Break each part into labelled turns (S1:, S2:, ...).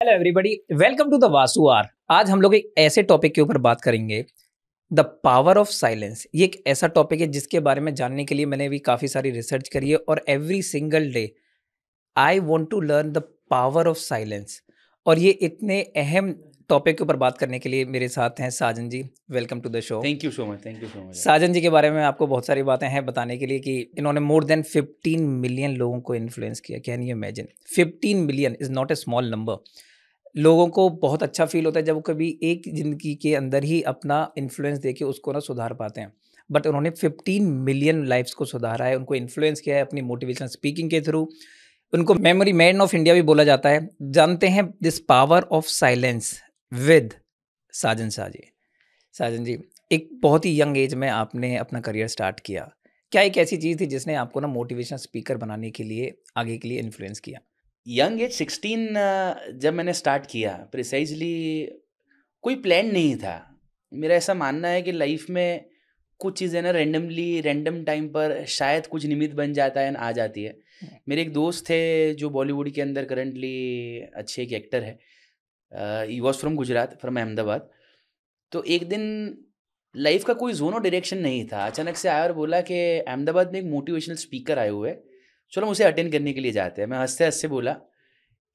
S1: Hello everybody, welcome to the Vasu R. आज हम लोग एक ऐसे टॉपिक के ऊपर बात करेंगे, द पावर ऑफ साइलेंस। ये एक ऐसा टॉपिक है जिसके बारे में जानने के लिए मैंने भी काफ़ी सारी रिसर्च करी है और every single day I want to learn the power of silence. और ये इतने अहम टॉपिक के ऊपर बात करने के लिए मेरे साथ हैं Sajan ji. Welcome to the show.
S2: Thank you so much.
S1: Sajan ji के बारे में आपको बहुत सारी बातें हैं बताने के लिए कि इन्होंने मोर देन 15 मिलियन लोगों को इन्फ्लुएंस किया। Can you imagine? 15 million is not a small number. लोगों को बहुत अच्छा फ़ील होता है जब वो कभी एक ज़िंदगी के अंदर ही अपना इन्फ्लुएंस देके उसको ना सुधार पाते हैं। बट उन्होंने 15 मिलियन लाइव्स को सुधारा है, उनको इन्फ्लुएंस किया है अपनी मोटिवेशनल स्पीकिंग के थ्रू। उनको मेमोरी मैन ऑफ इंडिया भी बोला जाता है। जानते हैं this power of silence with Sajan Shah ji. Sajan ji, एक बहुत ही यंग एज में आपने अपना करियर स्टार्ट किया। क्या एक ऐसी चीज़ थी जिसने आपको ना मोटिवेशनल स्पीकर बनाने के लिए आगे के लिए इन्फ्लुएंस किया?
S2: यंग एज 16 जब मैंने स्टार्ट किया, प्रिसाइजली कोई प्लान नहीं था। मेरा ऐसा मानना है कि लाइफ में कुछ चीज़ें ना रैंडम टाइम पर शायद कुछ निमित्त बन जाता है, आ जाती है। मेरे एक दोस्त थे जो बॉलीवुड के अंदर करंटली अच्छे एक एक्टर है। He was from Gujarat, from Ahmedabad. तो एक दिन लाइफ का कोई जोन और डायरेक्शन नहीं था, अचानक से आया और बोला कि अहमदाबाद में एक मोटिवेशनल स्पीकर आए हुए हैं, चलो हम उसे अटेंड करने के लिए जाते हैं। मैं हंसते हंसते बोला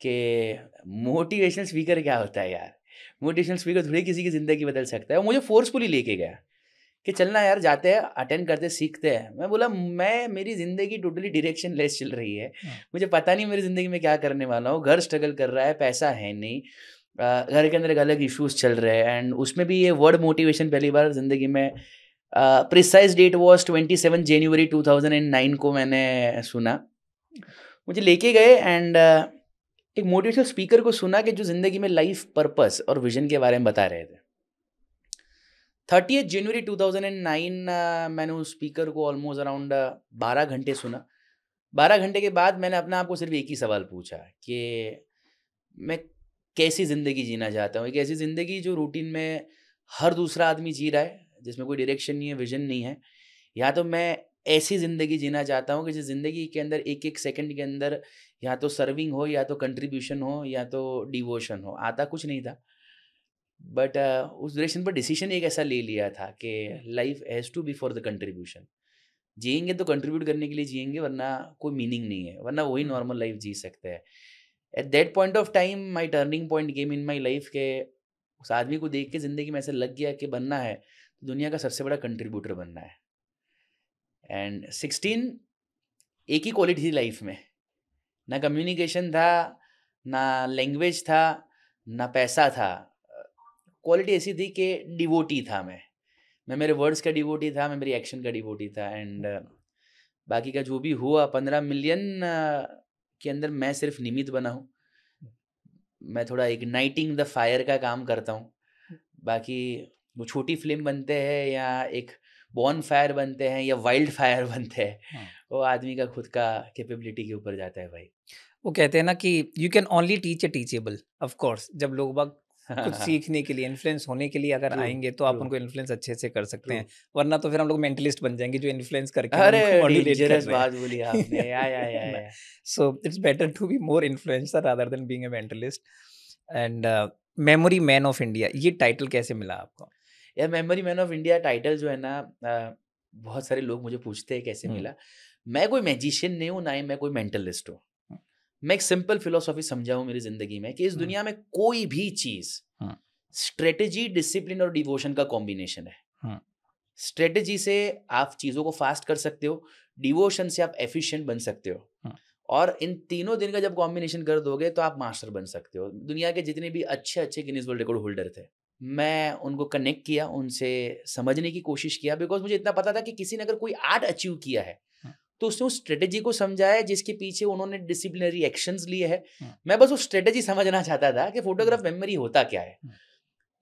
S2: कि मोटिवेशनल स्पीकर क्या होता है यार, मोटिवेशनल स्पीकर थोड़ी किसी की ज़िंदगी बदल सकता है। वो मुझे फोर्सफुली लेके गया कि चलना यार, जाते हैं, अटेंड करते, सीखते हैं। मैं बोला मेरी ज़िंदगी टोटली डायरेक्शन लेस चल रही है, मुझे पता नहीं मेरी ज़िंदगी में क्या करने वाला हूँ। घर स्ट्रगल कर रहा है, पैसा है नहीं, घर के अंदर एक अलग इश्यूज चल रहे हैं, एंड उसमें भी ये वर्ड मोटिवेशन पहली बार ज़िंदगी में, प्रिसाइज डेट वॉज 27 जनवरी 2009 को मैंने सुना। मुझे लेके गए एंड एक मोटिवेशनल स्पीकर को सुना कि जो ज़िंदगी में लाइफ पर्पस और विजन के बारे में बता रहे थे। 30 जनवरी 2009 मैंने उस स्पीकर को ऑलमोस्ट अराउंड 12 घंटे सुना। 12 घंटे के बाद मैंने अपने आप को सिर्फ एक ही सवाल पूछा कि मैं कैसी ज़िंदगी जीना चाहता हूँ। एक ऐसी ज़िंदगी जो रूटीन में हर दूसरा आदमी जी रहा है, जिसमें कोई डायरेक्शन नहीं है, विजन नहीं है, या तो मैं ऐसी ज़िंदगी जीना चाहता हूँ कि जिस ज़िंदगी के अंदर एक एक सेकंड के अंदर या तो सर्विंग हो, या तो कंट्रीब्यूशन हो, या तो डिवोशन हो। आता कुछ नहीं था, बट उस डायरेक्शन पर डिसीजन एक ऐसा ले लिया था कि life has to be for the contribution. जिएंगे तो कंट्रीब्यूट करने के लिए जिएंगे, वरना कोई मीनिंग नहीं है, वरना वही नॉर्मल लाइफ जी सकते हैं। At that point of time my turning point game in my life के उस आदमी को देख के ज़िंदगी में ऐसे लग गया कि बनना है तो दुनिया का सबसे बड़ा कंट्रीब्यूटर बनना है। एंड 16 एक ही क्वालिटी थी लाइफ में, ना कम्युनिकेशन था, ना लैंग्वेज था, ना पैसा था। क्वालिटी ऐसी थी कि डिवोटी था मैं मेरे वर्ड्स का डिवोटी था, मैं मेरी एक्शन का डिवोटी था। एंड बाकी का जो भी हुआ 15 मिलियन के अंदर मैं सिर्फ निमित्त बना हूँ। मैं थोड़ा इग्नाइटिंग द फायर का काम करता हूँ। बाकी वो छोटी फ्लेम बनते हैं या एक बॉन फायर बनते हैं या वाइल्ड फायर बनते हैं, वो आदमी का खुद का कैपेबिलिटी के ऊपर जाता है भाई।
S1: वो कहते हैं ना कि you can only teach A teachable. Of course जब लोग बाग कुछ सीखने के लिए, इन्फ्लुएंस होने के लिए अगर
S2: ट्रू
S1: आएंगे तो आप
S2: ट्रू
S1: उनको इन्फ्लुएंस अच्छे से कर सकते
S2: ट्रू।
S1: हैं। वरना तो फिर हम लोग मेंटलिस्ट बन जाएंगे जो इन्फ्लुएंस करके ना
S2: अरे
S1: उनको मॉड्यूलेट कर
S2: डेंजरस
S1: रहे
S2: बात बोली आपने,
S1: हैं ना।
S2: या
S1: so it's better to be more influencer rather than being a mentalist. And memory man of India, ये टाइटल कैसे मिला आपको?
S2: यार memory man of India title जो है ना, बहुत सारे लोग मुझे पूछते हैं कैसे मिला। मैं कोई मैजिशियन नहीं हूँ, ना ही मैं कोई मेंटलिस्ट हूँ। मैं एक सिंपल फिलोसॉफी समझा हूँ मेरी जिंदगी में कि इस दुनिया में कोई भी चीज स्ट्रेटेजी, डिसिप्लिन और डिवोशन का कॉम्बिनेशन है। स्ट्रेटेजी से आप चीजों को फास्ट कर सकते हो, डिवोशन से आप एफिशिएंट बन सकते हो, और इन तीनों दिन का जब कॉम्बिनेशन कर दोगे तो आप मास्टर बन सकते हो। दुनिया के जितने भी अच्छे अच्छे गिनीज वर्ल्ड रिकॉर्ड होल्डर थे, मैं उनको कनेक्ट किया, उनसे समझने की कोशिश किया, बिकॉज मुझे इतना पता था कि किसी ने अगर कोई आर्ट अचीव किया है तो उसने उस स्ट्रेटेजी को समझा है जिसके पीछे उन्होंने डिसिप्लिनरी एक्शंस लिए है। मैं बस वो स्ट्रेटेजी समझना चाहता था कि फोटोग्राफ मेमोरी होता क्या है।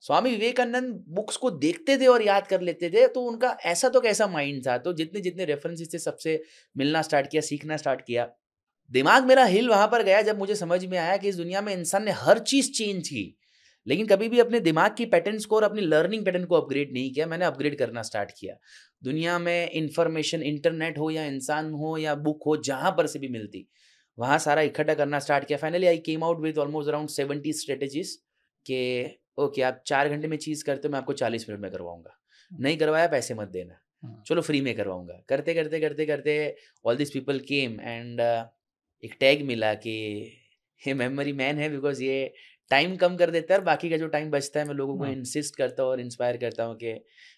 S2: स्वामी विवेकानंद बुक्स को देखते थे और याद कर लेते थे, तो उनका ऐसा तो कैसा माइंड था। तो जितने जितने रेफरेंसेस थे सबसे मिलना स्टार्ट किया, सीखना स्टार्ट किया। दिमाग मेरा हिल वहां पर गया जब मुझे समझ में आया कि इस दुनिया में इंसान ने हर चीज चेंज की, लेकिन कभी भी अपने दिमाग की पैटर्न्स को और अपनी लर्निंग पैटर्न को अपग्रेड नहीं किया। मैंने अपग्रेड करना स्टार्ट किया। दुनिया में इंफॉर्मेशन, इंटरनेट हो या इंसान हो या बुक हो, जहां पर से भी मिलती, वहाँ सारा इकट्ठा करना स्टार्ट किया। Finally I came out with almost around 70 strategies कि ओके आप 4 घंटे में चीज़ करते हो, मैं आपको 40 मिनट में करवाऊंगा। नहीं करवाया पैसे मत देना, चलो फ्री में करवाऊंगा। करते करते करते करते all this people came and एक टैग मिला कि ये मेमोरी मैन है, बिकॉज ये टाइम कम कर देता है और बाकी का जो टाइम बचता है मैं लोगों को इंसिस्ट करता हूँ और इंस्पायर करता हूँ कि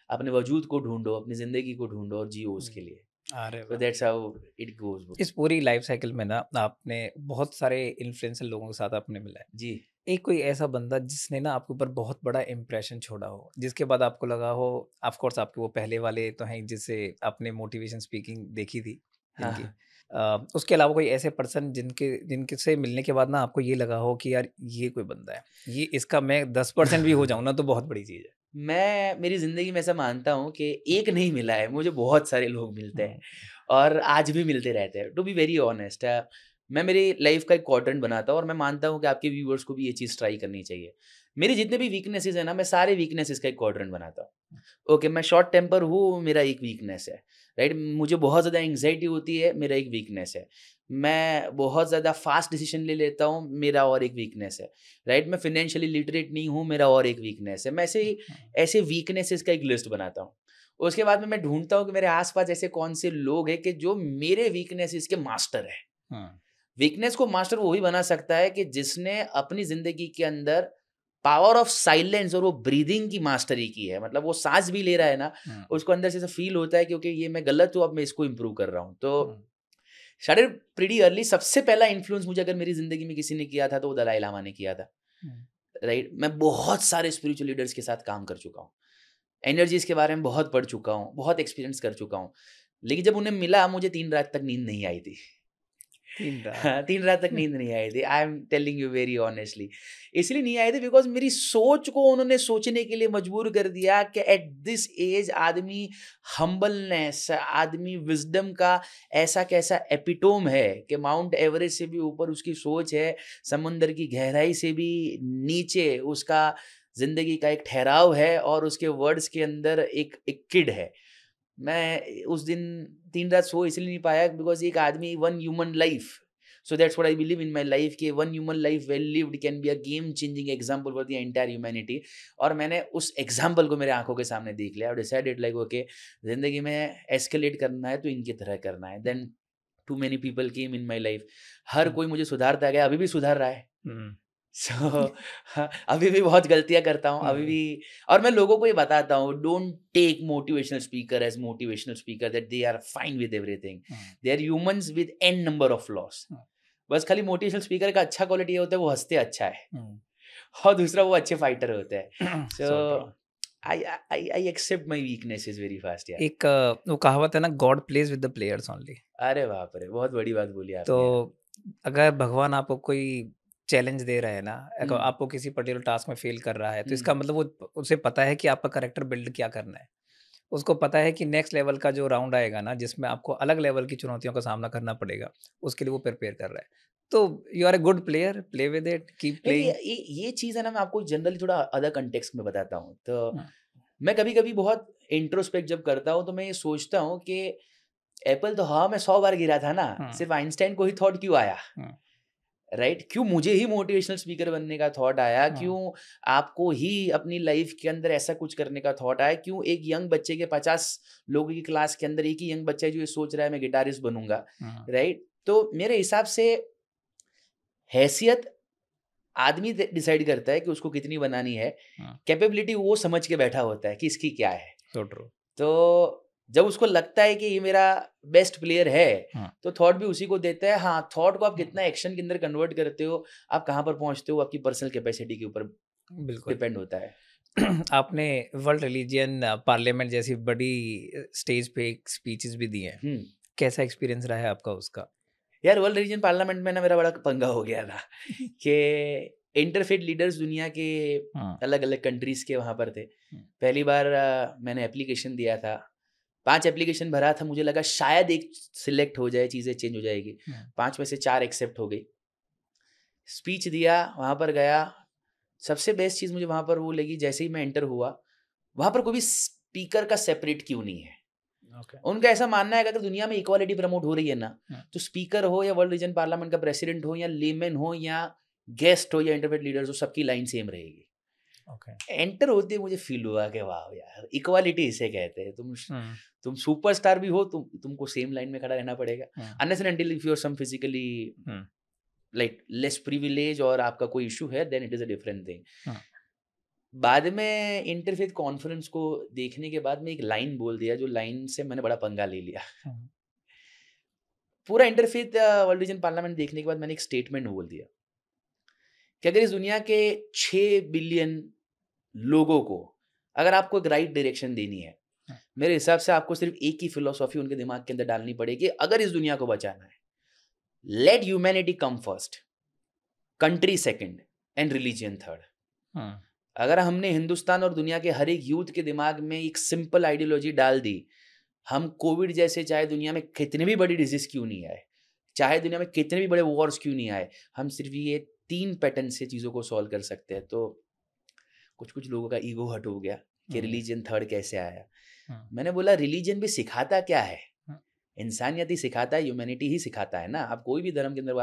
S2: अपने वजूद को ढूंढो, अपनी ज़िंदगी को ढूंढो और जियो उसके लिए।
S1: अरे
S2: So that's how it goes bro.
S1: इस पूरी लाइफ साइकिल में ना आपने बहुत सारे इन्फ्लुएंसर लोगों के साथ आपने मिला है।
S2: जी।
S1: एक कोई ऐसा बंदा जिसने ना आपके ऊपर बहुत बड़ा इम्प्रेशन छोड़ा हो, जिसके बाद आपको लगा हो, ऑफ कोर्स आपके वो पहले वाले तो हैं जिससे आपने मोटिवेशन स्पीकिंग देखी थी
S2: हाँ,
S1: जिनकी,
S2: हाँ।
S1: उसके अलावा कोई ऐसे पर्सन जिनके जिनके से मिलने के बाद ना आपको ये लगा हो कि यार ये कोई बंदा है, ये इसका मैं 10% भी हो जाऊँ ना तो बहुत बड़ी चीज़ है।
S2: मैं मेरी ज़िंदगी में ऐसा मानता हूँ कि एक नहीं मिला है, मुझे बहुत सारे लोग मिलते हैं
S1: हुँ,
S2: और आज भी मिलते रहते हैं। टू बी वेरी ऑनेस्ट मैं मेरी लाइफ का एक क्वाड्रेंट बनाता हूँ और मैं मानता हूँ कि आपके व्यूअर्स को भी ये चीज़ ट्राई करनी चाहिए। मेरी जितने भी वीकनेसेस है ना, मैं सारे वीकनेसेस का एक क्वाड्रेंट बनाता हूँ। ओके, मैं शॉर्ट टेम्पर हूँ, मेरा एक वीकनेस है, राइट? मुझे बहुत ज़्यादा एंग्जाइटी होती है, मेरा एक वीकनेस है। मैं बहुत ज़्यादा फास्ट डिसीजन ले लेता हूँ, मेरा और एक वीकनेस है, राइट? मैं फाइनेंशियली लिटरेट नहीं हूँ, मेरा और एक वीकनेस है। मैं ऐसे वीकनेसेस का एक लिस्ट बनाता हूँ। उसके बाद में मैं ढूँढता हूँ कि मेरे आस-पास ऐसे कौन से लोग हैं कि जो मेरे वीकनेसेस के मास्टर हैं।
S1: हाँ,
S2: वीकनेस को मास्टर वही बना सकता है कि जिसने अपनी ज़िंदगी के अंदर पावर ऑफ साइलेंस और वो ब्रीदिंग की मास्टरी की है। मतलब वो साँस भी ले रहा है ना,
S1: हाँ,
S2: उसको अंदर से ऐसा फ़ील होता है कि ओके ये मैं गलत हूँ, अब मैं इसको इम्प्रूव कर रहा हूँ। तो
S1: हाँ,
S2: स्टार्टेड प्रीटी अर्ली। सबसे पहला इन्फ्लुएंस मुझे अगर मेरी ज़िंदगी में किसी ने किया था तो वो दलाई लामा ने किया था,
S1: हाँ,
S2: राइट? मैं बहुत सारे स्पिरिचुअल लीडर्स के साथ काम कर चुका हूँ। एनर्जीज़ के बारे में बहुत पढ़ चुका हूँ, बहुत एक्सपीरियंस कर चुका हूँ। लेकिन जब उन्हें मिला मुझे 3 रात तक नींद नहीं आई थी।
S1: 3 रात।
S2: हाँ, 3 रात तक नींद नहीं आई थी। I am telling you very honestly. इसलिए नहीं आई थी बिकॉज़ मेरी सोच को उन्होंने सोचने के लिए मजबूर कर दिया कि एट दिस एज आदमी हम्बलनेस, आदमी विज़डम का ऐसा कैसा एपिटोम है कि माउंट एवरेस्ट से भी ऊपर उसकी सोच है, समुंदर की गहराई से भी नीचे उसका ज़िंदगी का एक ठहराव है और उसके वर्ड्स के अंदर एक एक किड है। मैं उस दिन 3 रात सो इसलिए नहीं पाया बिकॉज़ एक आदमी one human life, so that's what I believe in my life कि one human life well lived can be a game changing example for the entire humanity. और मैंने उस एग्जांपल को मेरे आँखों के सामने देख लिया और डिसाइडेड लाइक ओके ज़िंदगी में एस्केलेट करना है तो इनकी तरह करना है। Then too many people came in my life. हर कोई मुझे सुधारता गया, अभी भी सुधार रहा है।
S1: हुँ,
S2: सो हाँ, अभी भी बहुत गलतियाँ करता हूँ, अभी
S1: हुँ,
S2: भी। और मैं लोगों को ये बताता हूँ, don't take motivational speaker as motivational speaker that they are fine with everything.
S1: Hmm,
S2: they are humans with an number of flaws.
S1: हुँ,
S2: बस खाली मोटिवेशनल स्पीकर का अच्छा क्वालिटी ये होता है वो हँसते अच्छा है
S1: हुँ।
S2: और दूसरा वो अच्छे फाइटर होते हैं। So
S1: so true.
S2: I accept my weaknesses very fast यार।
S1: एक वो कहावत है ना, God plays with the players only.
S2: अरे बाप रे! बहुत बड़ी बात बोली
S1: तो
S2: आपने यार।
S1: अगर भगवान आपको कोई चैलेंज दे रहा है ना, अगर
S2: हुँ,
S1: आपको किसी पर्टिकुलर टास्क में फेल कर रहा है, तो
S2: हुँ,
S1: इसका मतलब वो उसे पता है कि आपका कैरेक्टर बिल्ड क्या करना है। उसको पता है कि नेक्स्ट लेवल का जो राउंड आएगा ना, जिसमें आपको अलग लेवल की चुनौतियों का सामना करना पड़ेगा, उसके लिए वो प्रिपेयर कर रहा है। तो you are a good player, play with it, keep
S2: नहीं, नहीं,
S1: प्लेइंग।
S2: ये चीज़ है ना, मैं आपको जनरली थोड़ा अदर कॉन्टेक्स्ट में बताता हूँ। तो
S1: हुँ,
S2: मैं कभी-कभी बहुत इंट्रोस्पेक्ट जब करता हूँ, तो मैं ये सोचता हूँ कि एप्पल तो हवा में 100 बार गिरा था ना,
S1: हुँ,
S2: सिर्फ़ आइंस्टाइन को ही थॉट क्यों आया,
S1: हुँ,
S2: राइट? क्यों मुझे ही मोटिवेशनल स्पीकर बनने का थॉट आया?
S1: हुँ,
S2: क्यों आपको ही अपनी लाइफ़ के अंदर ऐसा कुछ करने का थॉट आया? क्यों एक यंग बच्चे के 50 लोगों की क्लास के अंदर एक ही यंग बच्चा है जो ये सोच रहा है मैं गिटारिस्ट बनूँगा,
S1: हुँ,
S2: राइट? तो मेरे हिसाब से हैसियत आदमी डिसाइड करता है कि उसको कितनी बनानी है,
S1: हुँ,
S2: कैपेबिलिटी वो समझ के बैठा होता है कि इसकी क्या है।
S1: So true.
S2: तो जब उसको लगता है कि ये मेरा बेस्ट प्लेयर है,
S1: हुँ,
S2: तो थॉट भी उसी को देता है। हाँ, थॉट को आप
S1: हुँ,
S2: कितना एक्शन के अंदर कन्वर्ट करते हो, आप कहाँ पर पहुँचते हो, आपकी पर्सनल कैपेसिटी के ऊपर
S1: बिल्कुल।
S2: डिपेंड होता है।
S1: आपने वर्ल्ड रिलीजियन पार्लियामेंट जैसी बड़ी स्टेज पे एक स्पीचेस भी दी हैं।
S2: हुँ।
S1: कैसा एक्सपीरियंस रहा है आपका उसका?
S2: यार वर्ल्ड रीजन पार्लियामेंट में ना मेरा बड़ा पंगा हो गया था कि इंटरफेथ लीडर्स दुनिया के
S1: हाँ,
S2: अलग-अलग कंट्रीज़ के वहाँ पर थे।
S1: हुँ,
S2: पहली बार मैंने एप्लीकेशन दिया था। 5 एप्लीकेशन भरा था, मुझे लगा शायद 1 सिलेक्ट हो जाए, चीज़ें चेंज हो जाएगी।
S1: हुँ,
S2: 5 में से 4 एक्सेप्ट हो गई। स्पीच दिया, वहाँ पर गया। सबसे बेस्ट चीज़ मुझे वहाँ पर वो लगी, जैसे ही मैं एंटर हुआ, वहाँ पर कोई भी स्पीकर का सेपरेट क्यू नहीं है। उनका ऐसा मानना है कि अगर दुनिया में इक्वालिटी प्रमोट हो रही है ना, तो स्पीकर हो या वर्ल्ड रीजन पार्लियामेंट का प्रेसिडेंट हो या लेमैन हो या गेस्ट हो या इंटरफेथ लीडर्स हो, सबकी लाइन सेम रहेगी। एंटर होते मुझे फील हुआ कि वाह यार, इक्वालिटी इसे कहते हैं। तुम सुपरस्टार भी हो, तुमको सेम लाइन में खड़ा रहना पड़ेगा, unless and until if you are some physically like less privilege और आपका कोई इशू है, then it is a different thing. बाद में इंटरफेथ कॉन्फ्रेंस को देखने के बाद में एक लाइन बोल दिया, जो लाइन से मैंने बड़ा पंगा ले लिया। पूरा इंटरफेथ वर्ल्ड रीजन पार्लियामेंट देखने के बाद मैंने एक स्टेटमेंट बोल दिया कि अगर इस दुनिया के 6 बिलियन लोगों को अगर आपको एक राइट डायरेक्शन देनी है, मेरे हिसाब से आपको सिर्फ एक ही फिलोसॉफी उनके दिमाग के अंदर डालनी पड़ेगी। अगर इस दुनिया को बचाना है, let humanity come first, country second and religion third. अगर हमने हिंदुस्तान और दुनिया के हर एक यूथ के दिमाग में एक सिंपल आइडियोलॉजी डाल दी, हम कोविड जैसे चाहे दुनिया में कितने भी बड़ी डिजीज क्यों नहीं आए, चाहे दुनिया में कितने भी बड़े वॉर्स क्यों नहीं आए, हम सिर्फ ये 3 पैटर्न से चीज़ों को सॉल्व कर सकते हैं। तो कुछ लोगों का ईगो हट हो गया कि रिलीजन थर्ड कैसे आया। मैंने बोला रिलीजन भी सिखाता क्या है, इंसानियत ही सिखाता है, ह्यूमैनिटी ही सिखाता है ना। आप कोई भी धर्म के अंदर,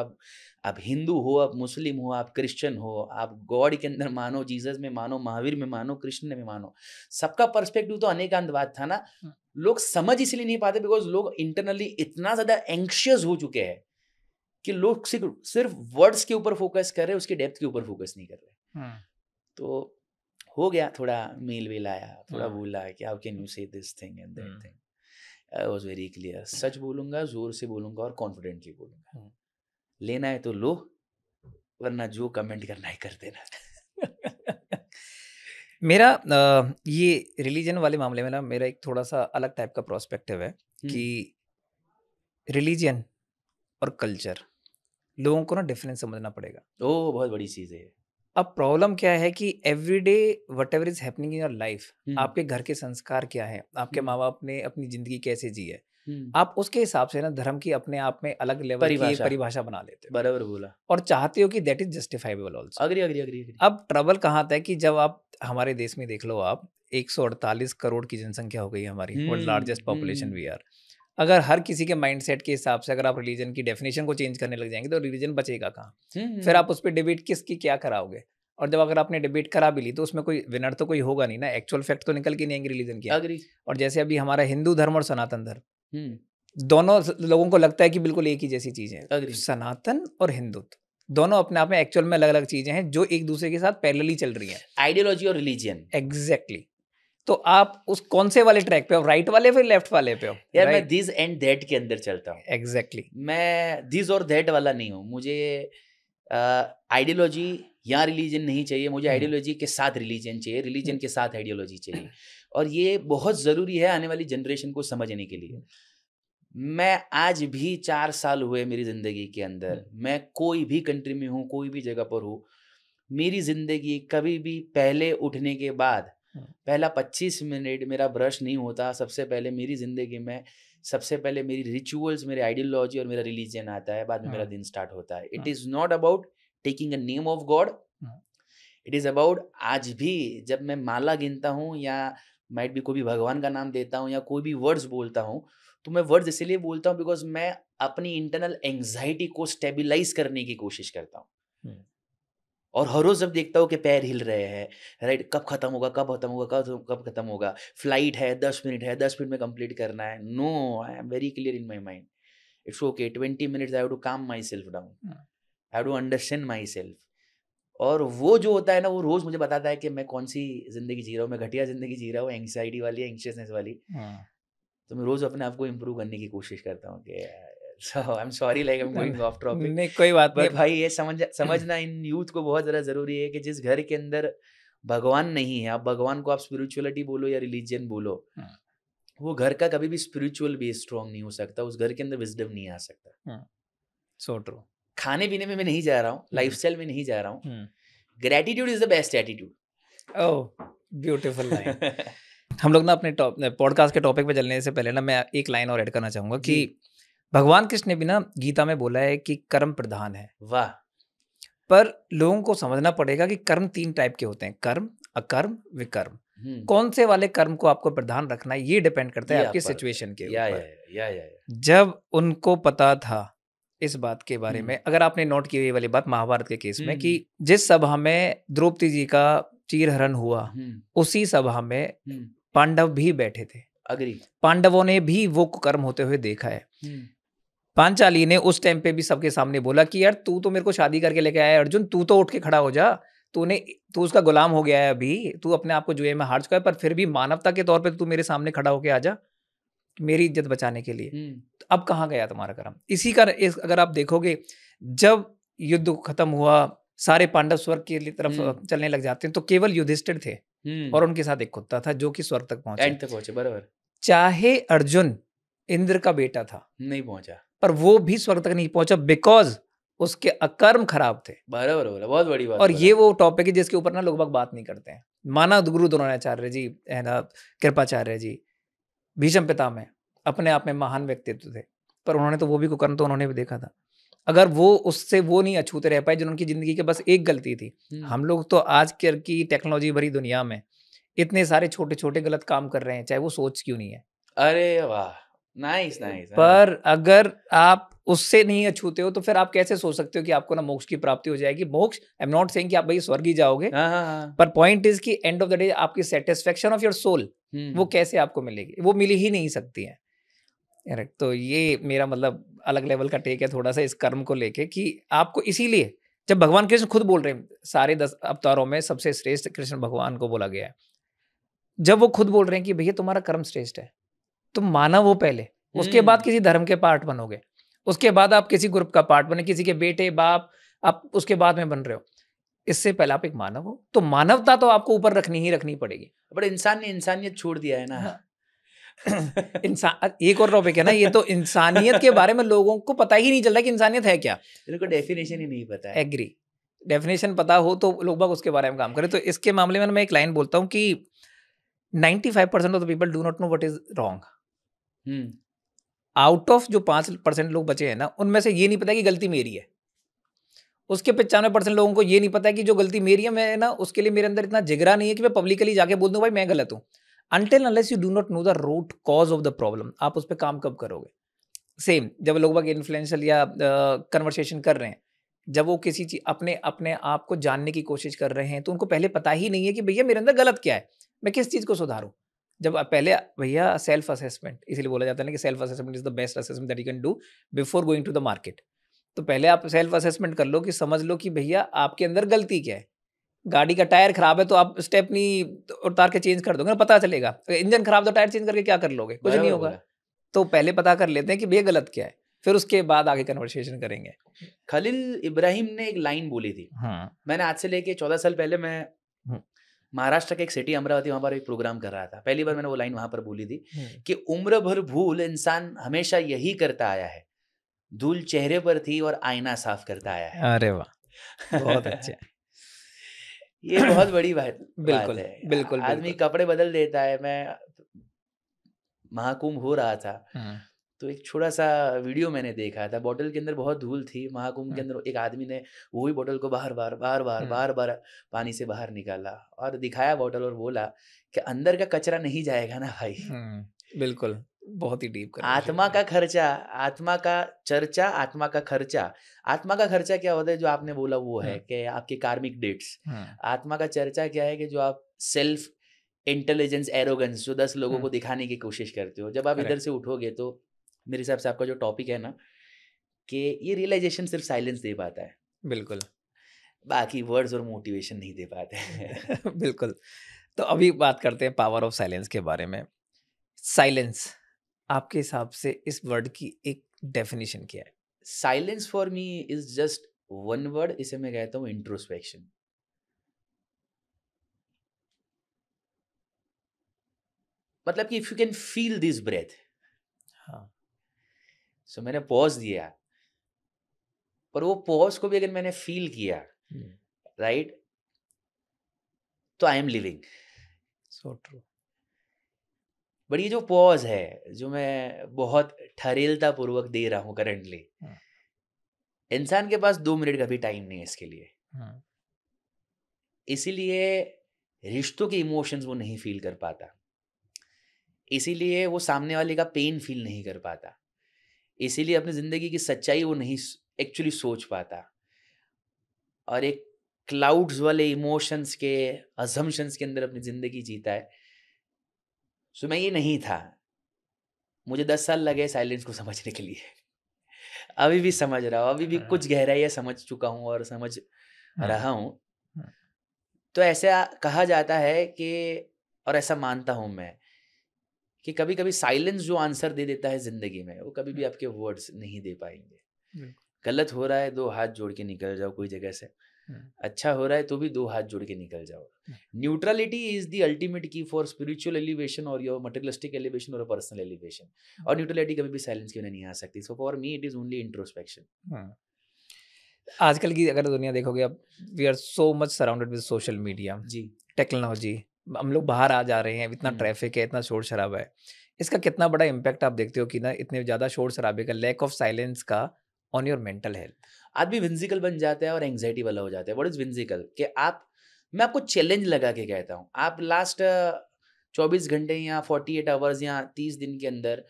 S2: आप हिंदू हो, आप मुस्लिम हो, आप क्रिश्चियन हो, आप गॉड के अंदर मानो, जीसस में मानो, महावीर में मानो, कृष्ण में मानो, सबका पर्सपेक्टिव तो अनेकांतवाद था ना। लोग समझ इसलिए नहीं पाते बिकॉज लोग इंटरनली इतना ज्यादा एंग्शियस हो चुके हैं कि लोग सिर्फ वर्ड्स के ऊपर फोकस कर रहे हैं, उसके डेप्थ के ऊपर फोकस नहीं कर रहे। तो हो गया, थोड़ा मेल वेल आया, थोड़ा बोला कि how can you say this thing and that thing. I was very clear, सच बोलूंगा, जोर से बोलूंगा और कॉन्फिडेंटली बोलूंगा। लेना है तो लो, वरना जो कमेंट करना है कर देना।
S1: मेरा ये रिलीजन वाले मामले में ना, मेरा एक थोड़ा सा अलग टाइप का प्रोस्पेक्टिव है कि रिलीजन और कल्चर, लोगों को ना डिफरेंस समझना पड़ेगा।
S2: ओह, बहुत बड़ी चीज़ है।
S1: अब प्रॉब्लम क्या है कि everyday whatever is happening in your life, आपके घर के संस्कार क्या है, आपके माँ बाप ने अपनी जिंदगी कैसे जी है, आप उसके हिसाब से ना धर्म की अपने आप में अलग लेवल की परिभाषा बना लेते हो।
S2: बराबर बोला।
S1: और चाहते हो कि that is justifiable also.
S2: Agree.
S1: अब ट्रबल कहाँ आता है कि जब आप हमारे देश में देख लो, आप 148 करोड़ की जनसंख्या हो गई है हमारी, world largest population we are. अगर हर किसी के माइंडसेट के हिसाब से अगर आप रिलीजन की डेफिनेशन को चेंज करने लग जाएंगे तो रिलीजन बचेगा कहाँ? फिर आप उस पर डिबेट किसकी क्या कराओगे? और जब अगर आपने डिबेट करा भी ली तो उसमें कोई विनर तो कोई होगा नहीं ना, एक्चुअल फैक्ट तो निकल के नहीं आएंगे रिलीजन की।
S2: अग्री।
S1: और जैसे अभी हमारा हिंदू धर्म और सनातन धर्म, दोनों लोगों को लगता है कि बिल्कुल एक ही जैसी चीज है। सनातन और हिंदुत्व दोनों अपने आप में एक्चुअल में अलग अलग चीजें हैं जो एक दूसरे के साथ पैरेलली चल रही हैं।
S2: आइडियोलॉजी और रिलीजन।
S1: एग्जैक्टली। तो आप उस कौन से वाले ट्रैक पे हो, राइट वाले फिर लेफ्ट वाले पे हो?
S2: यार मैं दिस एंड दैट के अंदर चलता हूँ।
S1: एग्जैक्टली।
S2: मैं दिस और दैट वाला नहीं हूँ। मुझे आइडियोलॉजी या रिलीजन नहीं चाहिए, मुझे आइडियोलॉजी के साथ रिलीजन चाहिए, रिलीजन के साथ आइडियोलॉजी चाहिए। और ये बहुत ज़रूरी है आने वाली जनरेशन को समझने के लिए। मैं आज भी 4 साल हुए मेरी ज़िंदगी के अंदर, मैं कोई भी कंट्री में हूँ, कोई भी जगह पर हूँ, मेरी ज़िंदगी कभी भी पहले उठने के बाद पहला 25 मिनट मेरा ब्रश नहीं होता। सबसे पहले मेरी ज़िंदगी में सबसे पहले मेरी रिचुअल्स, मेरी आइडियोलॉजी और मेरा रिलीजन आता है, बाद में मेरा दिन स्टार्ट होता है। It is not about taking a name of God, it is about आज भी जब मैं माला गिनता हूँ या माइट भी कोई भी भगवान का नाम देता हूँ या कोई भी वर्ड्स बोलता हूँ, तो मैं वर्ड्स इसलिए बोलता हूँ बिकॉज मैं अपनी इंटरनल एंग्जाइटी को स्टेबिलाइज करने की कोशिश करता हूँ। और हर रोज जब देखता हूँ कि पैर हिल रहे हैं, राइट, कब खत्म होगा, कब खत्म होगा, कब खत्म होगा, फ्लाइट है 10 मिनट है, 10 मिनट में कंप्लीट करना है, no, I am very clear in my mind, it's okay, 20 minutes I have to calm myself down, I have to understand myself. और वो जो होता है ना, वो रोज मुझे बताता है कि मैं कौन सी जिंदगी जी रहा हूँ, मैं घटिया जिंदगी जी रहा हूँ, एंग्जाइटी वाली, एंग्शियसनेस वाली। तो मैं रोज अपने आप को इम्प्रूव करने की कोशिश करता हूँ कि So I'm sorry, like I'm going off topic.
S1: नहीं, कोई बात नहीं।
S2: But भाई ये समझना इन यूथ को बहुत ज़्यादा ज़रूरी है कि जिस घर के अंदर भगवान नहीं है, आप भगवान को आप स्पिरिचुअलिटी बोलो या रिलीजन बोलो, वो घर का कभी भी स्पिरिचुअल बेस स्ट्रॉन्ग नहीं हो सकता, उस घर के अंदर विजडम नहीं आ सकता।
S1: So true.
S2: खाने पीने में मैं नहीं जा रहा हूँ, लाइफस्टाइल में नहीं जा रहा हूँ, gratitude is the best attitude.
S1: Oh, beautiful line. हम लोग ना अपने पॉडकास्ट के टॉपिक पे चलने से पहले ना मैं एक लाइन और ऐड करना चाहूँगा कि भगवान कृष्ण ने भी ना गीता में बोला है कि कर्म प्रधान है।
S2: वाह।
S1: पर लोगों को समझना पड़ेगा कि कर्म 3 टाइप के होते हैं, कर्म, अकर्म, विकर्म। कौन से वाले कर्म को आपको प्रधान रखना है, ये डिपेंड करता है
S2: ये
S1: आपकी
S2: आप पर
S1: सिचुएशन के
S2: या
S1: ऊपर।
S2: या या
S1: जब उनको पता था इस बात के बारे
S2: हम्म
S1: में, अगर आपने नोट की ये वाली बात महाभारत के केस में कि
S2: हम्म
S1: जिस सभा में द्रौपदी जी का चीरहरण हुआ,
S2: हम्म
S1: उसी सभा में
S2: हम्म
S1: पांडव भी बैठे थे।
S2: अग्री
S1: पांडवों ने भी वो कर्म होते हुए देखा है। पांचाली ने उस टाइम पे भी सबके सामने बोला कि यार तू तो मेरे को शादी करके लेके आया है अर्जुन, तू तो उठ के खड़ा हो जा, तू उसका गुलाम हो गया है, अभी तू अपने आप को जुए में हार चुका है, पर फिर भी मानवता के तौर पे तू मेरे सामने खड़ा होके आ जा मेरी इज्जत बचाने के लिए। तो अब कहाँ गया तुम्हारा कर्म? इसी का अगर आप देखोगे, जब युद्ध खत्म हुआ, सारे पांडव स्वर्ग की तरफ चलने लग जाते हैं, तो केवल युधिष्ठिर थे और उनके साथ एक कुत्ता था जो कि स्वर्ग तक पहुंचे।
S2: एंड तक पहुंचे, बराबर।
S1: चाहे अर्जुन इंद्र का बेटा था,
S2: नहीं पहुंचा,
S1: पर वो भी स्वर्ग तक नहीं पहुंचा बिकॉज उसके अकर्म खराब थे।
S2: बराबर बोला, बहुत बड़ी बात
S1: और
S2: बोला।
S1: ये वो टॉपिक है जिसके ऊपर ना लोग बात नहीं करते हैं। माना गुरु द्रोणाचार्य जी, है ना, कृपाचार्य जी, भीष्म पितामह अपने आप में महान व्यक्तित्व थे, पर उन्होंने तो वो भी कुकर्म तो उन्होंने भी देखा था। अगर वो उससे वो नहीं अछूते रह पाए जिन्होंने उनकी जिंदगी के बस एक गलती थी। हम लोग तो आज की टेक्नोलॉजी भरी दुनिया में इतने सारे छोटे छोटे गलत काम कर रहे हैं, चाहे वो सोच क्यों नहीं है।
S2: अरे वाह, नाइस नाइस।
S1: पर अगर आप उससे नहीं अछूते हो तो फिर आप कैसे सोच सकते हो कि आपको ना मोक्ष की प्राप्ति हो जाएगी? मोक्ष, आई एम नॉट सेइंग कि आप भाई स्वर्ग ही जाओगे, पर पॉइंट इज कि एंड ऑफ द डे आपकी सेटिस्फेक्शन ऑफ योर सोल वो कैसे आपको मिलेगी? वो मिल ही नहीं सकती है। करेक्ट। तो ये मेरा मतलब अलग लेवल का टेक है थोड़ा सा इस कर्म को लेके, कि आपको इसीलिए जब भगवान कृष्ण खुद बोल रहे हैं, सारे 10 अवतारों में सबसे श्रेष्ठ कृष्ण भगवान को बोला गया है, जब वो खुद बोल रहे हैं कि भैया तुम्हारा कर्म श्रेष्ठ है, तुम माना वो पहले, उसके बाद किसी धर्म के पार्ट बनोगे, उसके बाद आप किसी ग्रुप का पार्ट बने, किसी के बेटे बाप आप उसके बाद में बन रहे हो। इससे पहले आप एक मानव हो, तो मानवता तो आपको ऊपर रखनी ही रखनी पड़ेगी।
S2: बट इंसान ने इंसानियत छोड़ दिया है ना।
S1: हाँ। इंसान एक और टॉपिक है ना, ये तो इंसानियत के बारे में लोगों को पता ही नहीं चल रहा कि इंसानियत है क्या।
S2: इनको डेफिनेशन ही नहीं पता है।
S1: एग्री। डेफिनेशन पता हो तो लोग बाग उसके बारे में काम करें। तो इसके मामले में मैं एक लाइन बोलता हूँ कि 95% of the people do not know what is wrong. Out of जो 5% लोग बचे हैं ना, उनमें से ये नहीं पता कि गलती मेरी है। उसके 95% लोगों को ये नहीं पता कि जो गलती मेरी है, मैं ना उसके लिए मेरे अंदर इतना जिगरा नहीं है कि मैं पब्लिकली जाके बोल दूं भाई मैं गलत हूं। Until unless you do not know the root cause of the problem, आप उस पर काम कब करोगे? सेम जब लोग इन्फ्लुएंशियल या कन्वर्सेशन कर रहे हैं, जब वो किसी चीज अपने अपने आप को जानने की कोशिश कर रहे हैं, तो उनको पहले पता ही नहीं है कि भैया मेरे अंदर गलत क्या है, मैं किस चीज को सुधारूं। जब पहले भैया सेल्फ असेसमेंट, इसीलिए बोला जाता है ना कि self assessment is the best assessment that you can do before going to the market. तो पहले आप सेल्फ असेसमेंट कर लो कि समझ लो कि भैया आपके अंदर गलती क्या है। गाड़ी का टायर खराब है तो आप स्टेपनी उतार के चेंज कर दोगे ना, पता चलेगा। इंजन खराब तो टायर चेंज करके क्या कर लोगे? कुछ नहीं होगा। तो पहले पता कर लेते हैं कि भैया गलत क्या है, फिर उसके बाद आगे कन्वर्सेशन करेंगे।
S2: खलील इब्राहिम ने एक लाइन बोली थी, मैंने आज से लेके 14 साल पहले मैं महाराष्ट्र के एक सिटी अमरावती, वहां पर एक प्रोग्राम कर रहा था। पहली बार मैंने वो लाइन वहां पर बोली थी कि उम्र भर भूल इंसान हमेशा यही करता आया है, धूल चेहरे पर थी और आईना साफ करता आया है।
S1: अरे वाह, बहुत अच्छा।
S2: ये बहुत बड़ी बात
S1: बिल्कुल,
S2: है।
S1: बिल्कुल
S2: आदमी कपड़े बदल देता है। मैं महाकुंभ हो रहा था, तो एक छोटा सा वीडियो मैंने देखा था। बोतल के अंदर बहुत धूल थी। महाकुंभ के अंदर एक आदमी ने वही बोतल को बार बार पानी से बाहर निकाला और दिखाया बोतल और बोला कि अंदर का कचरा नहीं जाएगा ना भाई।
S1: बिल्कुल, बहुत ही डीप।
S2: आत्मा का खर्चा, आत्मा का चर्चा, आत्मा का खर्चा। आत्मा का खर्चा क्या होता है जो आपने बोला वो है कि आपके कार्मिक डेट्स। आत्मा का चर्चा क्या है कि जो आप सेल्फ इंटेलिजेंस, एरोगेंस जो 10 लोगों को दिखाने की कोशिश करते हो, जब आप इधर से उठोगे तो मेरे हिसाब से आपका जो टॉपिक है ना, कि ये रियलाइजेशन सिर्फ साइलेंस दे पाता है।
S1: बिल्कुल,
S2: बाकी वर्ड्स और मोटिवेशन नहीं दे पाते हैं।
S1: बिल्कुल। तो अभी बात करते हैं पावर ऑफ साइलेंस के बारे में। साइलेंस आपके हिसाब से इस वर्ड की एक डेफिनेशन क्या है?
S2: Silence for me is just one word, इसे मैं कहता हूँ इंट्रोस्पेक्शन। मतलब कि if you can feel this breath.
S1: हाँ।
S2: सो मैंने पॉज दिया, पर वो पॉज को भी अगर मैंने फील किया, राइट, तो I am living.
S1: So true.
S2: But ये जो पॉज है जो मैं बहुत ठरेलता पूर्वक दे रहा हूँ करंटली, इंसान के पास 2 मिनट का भी टाइम नहीं है इसके लिए। इसीलिए रिश्तों के इमोशंस वो नहीं फील कर पाता, इसीलिए वो सामने वाले का पेन फील नहीं कर पाता, इसीलिए अपनी ज़िंदगी की सच्चाई वो नहीं एक्चुअली सोच पाता, और एक क्लाउड्स वाले इमोशंस के अजम्पशंस के अंदर अपनी ज़िंदगी जीता है। सो मैं ये नहीं था, मुझे 10 साल लगे साइलेंस को समझने के लिए। अभी भी समझ रहा हूँ, अभी भी कुछ गहराइयाँ समझ चुका हूँ और समझ रहा हूँ। तो ऐसा कहा जाता है कि, और ऐसा मानता हूँ मैं, कि कभी कभी साइलेंस जो आंसर दे देता है ज़िंदगी में, वो कभी भी आपके वर्ड्स नहीं दे पाएंगे। गलत हो रहा है 2 हाथ जोड़ के निकल जाओ कोई जगह से, अच्छा हो रहा है तो भी 2 हाथ जोड़ के निकल जाओ। Neutrality is the ultimate key for spiritual elevation और योर मटेरियलिस्टिक एलिवेशन और पर्सनल एलिवेशन, और न्यूट्रलिटी कभी भी साइलेंस के बिना नहीं आ सकती। So for me it is only introspection.
S1: आजकल की अगर दुनिया देखोगे, अब we are so much surrounded with social media,
S2: जी।
S1: टेक्नोलॉजी, हम लोग बाहर आ जा रहे हैं, इतना ट्रैफिक है, इतना शोर शराबा है, इसका कितना बड़ा इम्पैक्ट आप देखते हो कि ना इतने ज़्यादा शोर शराबे का, लैक ऑफ साइलेंस का ऑन योर मेंटल हेल्थ?
S2: आदमी विंजिकल बन जाता है और एंग्जाइटी वाला हो जाता है। What is whimsical? कि आप, मैं आपको चैलेंज लगा के कहता हूँ, आप लास्ट 24 घंटे या 48 आवर्स या 30 दिन के अंदर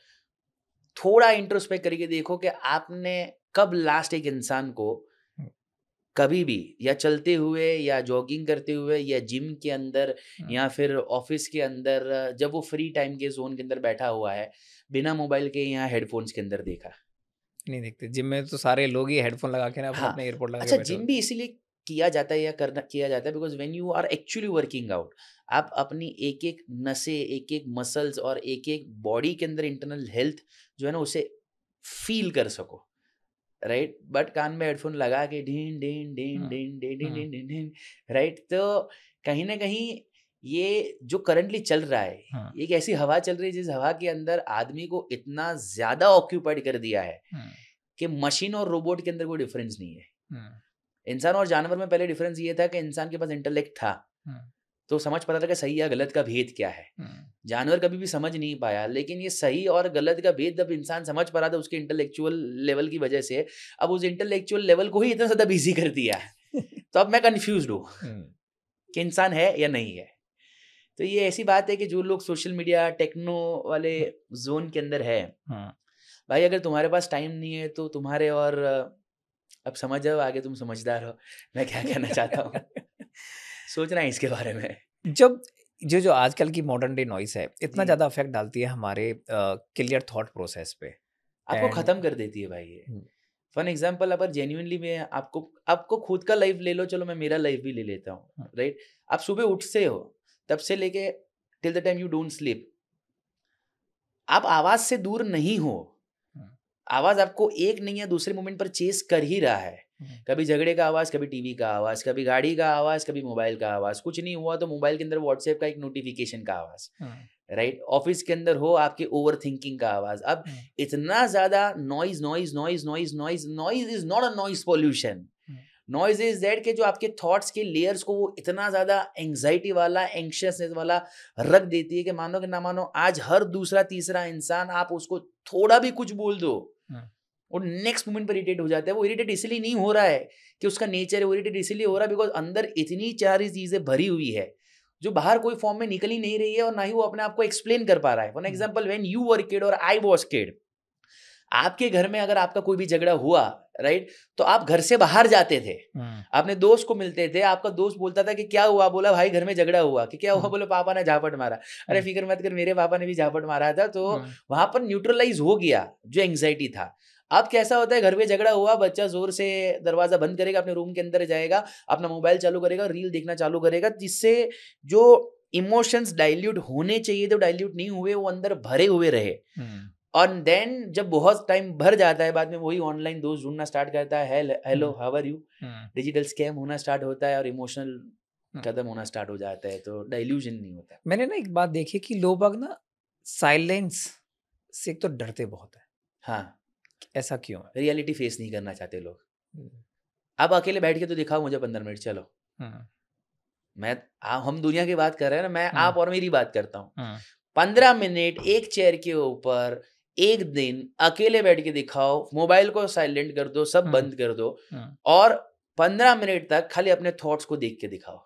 S2: थोड़ा इंट्रोस्पेक्ट करके देखो कि आपने कब लास्ट एक इंसान को कभी भी, या चलते हुए या जॉगिंग करते हुए या जिम के अंदर या फिर ऑफिस के अंदर, जब वो फ्री टाइम के जोन के अंदर बैठा हुआ है, बिना मोबाइल के या हेडफोन्स के अंदर देखा?
S1: नहीं देखते। जिम में तो सारे लोग ही हेडफोन लगा के ना अपने
S2: हाँ,
S1: अपने एयरपोर्ट लगा के
S2: अच्छा,
S1: बैठे
S2: जिम
S1: होते
S2: भी इसीलिए किया जाता है या करना किया जाता है because when you are actually working out, आप अपनी एक एक नसें, एक एक मसल्स और एक एक बॉडी के अंदर इंटरनल हेल्थ जो है ना, उसे फील कर सको, राइट? बट कान में हेडफोन लगा के ढीन ढीन ढीन
S1: हैं।
S2: ढीन ढीन ढीन ढीन ढीन ढीन, राइट? तो कहीं ना कहीं ये जो करंटली चल रहा है, एक ऐसी हवा चल रही है जिस हवा के अंदर आदमी को इतना ज्यादा ऑक्यूपाइड कर दिया है कि मशीन और रोबोट के अंदर कोई डिफरेंस नहीं है। इंसान और जानवर में पहले डिफरेंस ये था कि इंसान के पास इंटेलेक्ट था, तो समझ पता था कि सही या गलत का भेद क्या है। जानवर कभी भी समझ नहीं पाया, लेकिन ये सही और गलत का भेद जब इंसान समझ पा रहा था उसके इंटेलेक्चुअल लेवल की वजह से, अब उस इंटेलेक्चुअल लेवल को ही इतना ज्यादा बिजी कर दिया तो अब मैं कंफ्यूज्ड हूँ कि इंसान है या नहीं है। तो ये ऐसी बात है कि जो लोग सोशल मीडिया टेक्नो वाले जोन के अंदर है, भाई अगर तुम्हारे पास टाइम नहीं है तो तुम्हारे, और अब समझ जाओ, आगे तुम समझदार हो मैं क्या कहना चाहता हूँ। सोचना है इसके बारे में।
S1: जब जो आजकल की मॉडर्न डे नॉइस है, इतना
S2: जी।
S1: ज़्यादा अफेक्ट डालती है हमारे क्लियर थॉट प्रोसेस पे।
S2: आपको
S1: And-
S2: खत्म कर देती है भाई ये। फॉर एग्जाम्पल, अगर जेन्युइनली मैं आपको खुद का लाइफ ले लो, चलो मैं मेरा लाइफ भी ले लेता हूँ, राइट? आप सुबह उठते हो तब से लेके till the time you don't sleep, आप आवाज से दूर नहीं हो। आवाज आपको एक नहीं है दूसरे मोमेंट पर चेस कर ही रहा है। कभी झगड़े का आवाज, कभी टीवी का आवाज, कभी गाड़ी का आवाज, कभी मोबाइल का आवाज, कुछ नहीं हुआ तो मोबाइल के अंदर व्हाट्सएप का एक नोटिफिकेशन का आवाज, राइट? ऑफिस के अंदर हो आपके ओवर थिंकिंग का आवाज। अब इतना ज्यादा noise noise noise noise noise noise is not a noise pollution. Noise is that के जो आपके थॉट्स के लेयर्स को वो इतना ज्यादा एंग्जाइटी वाला, एंग्शियसनेस वाला रख देती है कि मानो कि ना मानो आज हर दूसरा तीसरा इंसान आप उसको थोड़ा भी कुछ बोल दो और नेक्स्ट मोमेंट पर इरिटेट हो जाता है। वो इरिटेट इसलिए नहीं हो रहा है कि उसका नेचर है, वो इरिटेट इसलिए हो रहा है बिकॉज अंदर इतनी सारी चीजें भरी हुई है जो बाहर कोई फॉर्म में निकल ही नहीं रही है और ना ही वो अपने आप को एक्सप्लेन कर पा रहा है। For example, when you were kid और आई वाज किड, आपके घर में अगर आपका कोई भी झगड़ा हुआ, राइट, तो आप घर से बाहर जाते थे, अपने दोस्त को मिलते थे, आपका दोस्त बोलता था कि क्या हुआ, बोला भाई घर में झगड़ा हुआ, कि क्या हुआ, बोले पापा ने झापट मारा, अरे फिक्र मत कर मेरे पापा ने भी झापट मारा था। तो वहां पर न्यूट्रलाइज हो गया जो एंग्जाइटी था। अब कैसा होता है, घर में झगड़ा हुआ, बच्चा जोर से दरवाजा बंद करेगा, अपने रूम के अंदर जाएगा, अपना मोबाइल चालू करेगा, रील देखना चालू करेगा, जिससे जो इमोशंस डाइल्यूट होने चाहिए तो डाइल्यूट नहीं हुए, वो अंदर भरे हुए रहे। और देन जब बहुत टाइम भर जाता है, बाद में वही ऑनलाइन दोस्त ढूंढना स्टार्ट करता है, hello how are you, digital scam होना स्टार्ट होता है और इमोशनल खत्म होना स्टार्ट हो जाता है, तो डाइल्यूजन नहीं होता।
S1: मैंने ना एक बात देखी कि लोग बाग ना साइलेंस से एक तो डरते बहुत है।
S2: हाँ,
S1: ऐसा क्यों है?
S2: रियलिटी फेस नहीं करना चाहते लोग। अब अकेले बैठ के तो दिखाओ मुझे 15 मिनट, चलो। हम दुनिया की बात कर रहे हैं ना, मैं आप और मेरी बात करता हूँ। 15 मिनट एक चेयर के ऊपर एक दिन अकेले बैठ के दिखाओ, मोबाइल को साइलेंट कर दो, सब बंद कर दो और 15 मिनट तक खाली अपने थॉट्स को देख के दिखाओ।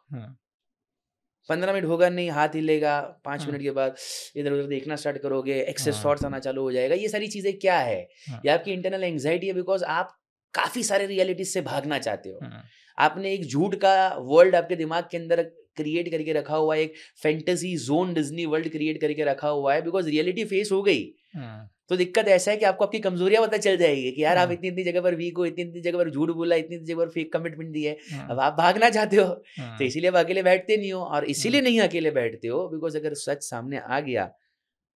S2: 15 मिनट होगा नहीं, हाथ हिलेगा, 5
S1: हाँ,
S2: मिनट के बाद इधर उधर देखना स्टार्ट करोगे, एक्सेस
S1: हाँ,
S2: थॉट्स आना चालू हो जाएगा। ये सारी चीजें क्या है?
S1: हाँ,
S2: ये आपकी इंटरनल एंग्जाइटी है, बिकॉज आप काफी सारे रियलिटीज से भागना चाहते हो।
S1: हाँ,
S2: आपने एक झूठ का वर्ल्ड आपके दिमाग के अंदर क्रिएट करके रखा हुआ है, एक fantasy zone Disney world create करके रखा हुआ है, बिकॉज रियलिटी फेस हो गई।
S1: हाँ,
S2: तो दिक्कत ऐसा है कि आपको आपकी कमजोरियां पता चल जाएगी कि यार आप
S1: हाँ,
S2: इतनी इतनी जगह पर वीक हो, इतनी इतनी जगह पर झूठ बोला, इतनी इतनी जगह पर फेक कमिटमेंट दी है।
S1: हाँ,
S2: अब आप भागना चाहते हो, तो
S1: हाँ,
S2: इसीलिए आप अकेले बैठते नहीं हो। और
S1: हाँ,
S2: इसीलिए नहीं अकेले बैठते हो बिकॉज अगर सच सामने आ गया,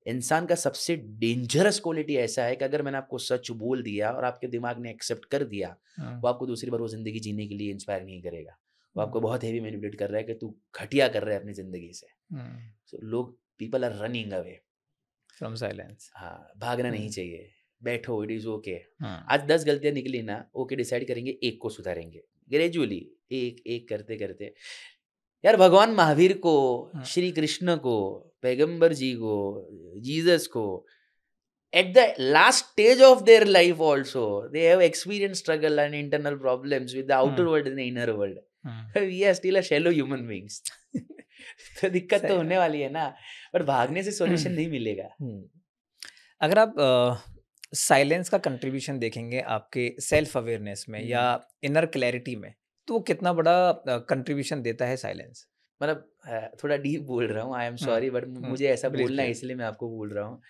S2: इंसान का सबसे डेंजरस क्वालिटी ऐसा है कि अगर मैंने आपको सच बोल दिया और आपके दिमाग ने एक्सेप्ट कर दिया,
S1: हाँ,
S2: वो आपको दूसरी बार वो जिंदगी जीने के लिए इंस्पायर नहीं करेगा। वो
S1: हाँ,
S2: आपको बहुत हेवी मैनिपुलेट कर रहा है कि तू घटिया कर रहा है अपनी जिंदगी से।
S1: हाँ,
S2: So, लोग people are running away.
S1: From silence.
S2: हाँ, भागना नहीं चाहिए। बैठो, इट इज ओके।
S1: हाँ,
S2: आज 10 गलतियां निकली ना, ओके डिसाइड करेंगे एक को सुधारेंगे ग्रेजुअली, एक एक करते करते। यार भगवान महावीर को,
S1: हाँ,
S2: श्री कृष्ण को, पैगंबर जी को, जीसस को, at the last stage of their life also they have experienced struggle and internal problems with the outer
S1: हाँ,
S2: world and the inner world.
S1: हाँ,
S2: We are still a shallow human beings. तो दिक्कत तो
S1: सही
S2: होने
S1: बात।
S2: वाली है ना, पर भागने से सॉल्यूशन नहीं मिलेगा।
S1: अगर आप साइलेंस का कंट्रीब्यूशन देखेंगे आपके सेल्फ अवेयरनेस में या इनर क्लैरिटी में, तो वो कितना बड़ा कंट्रीब्यूशन देता है साइलेंस?
S2: मतलब थोड़ा डीप बोल रहा हूँ, आई एम
S1: हाँ,
S2: सॉरी, बट
S1: हाँ,
S2: मुझे ऐसा
S1: प्लीज
S2: बोलना है
S1: प्लीज।
S2: इसलिए मैं आपको बोल रहा हूँ।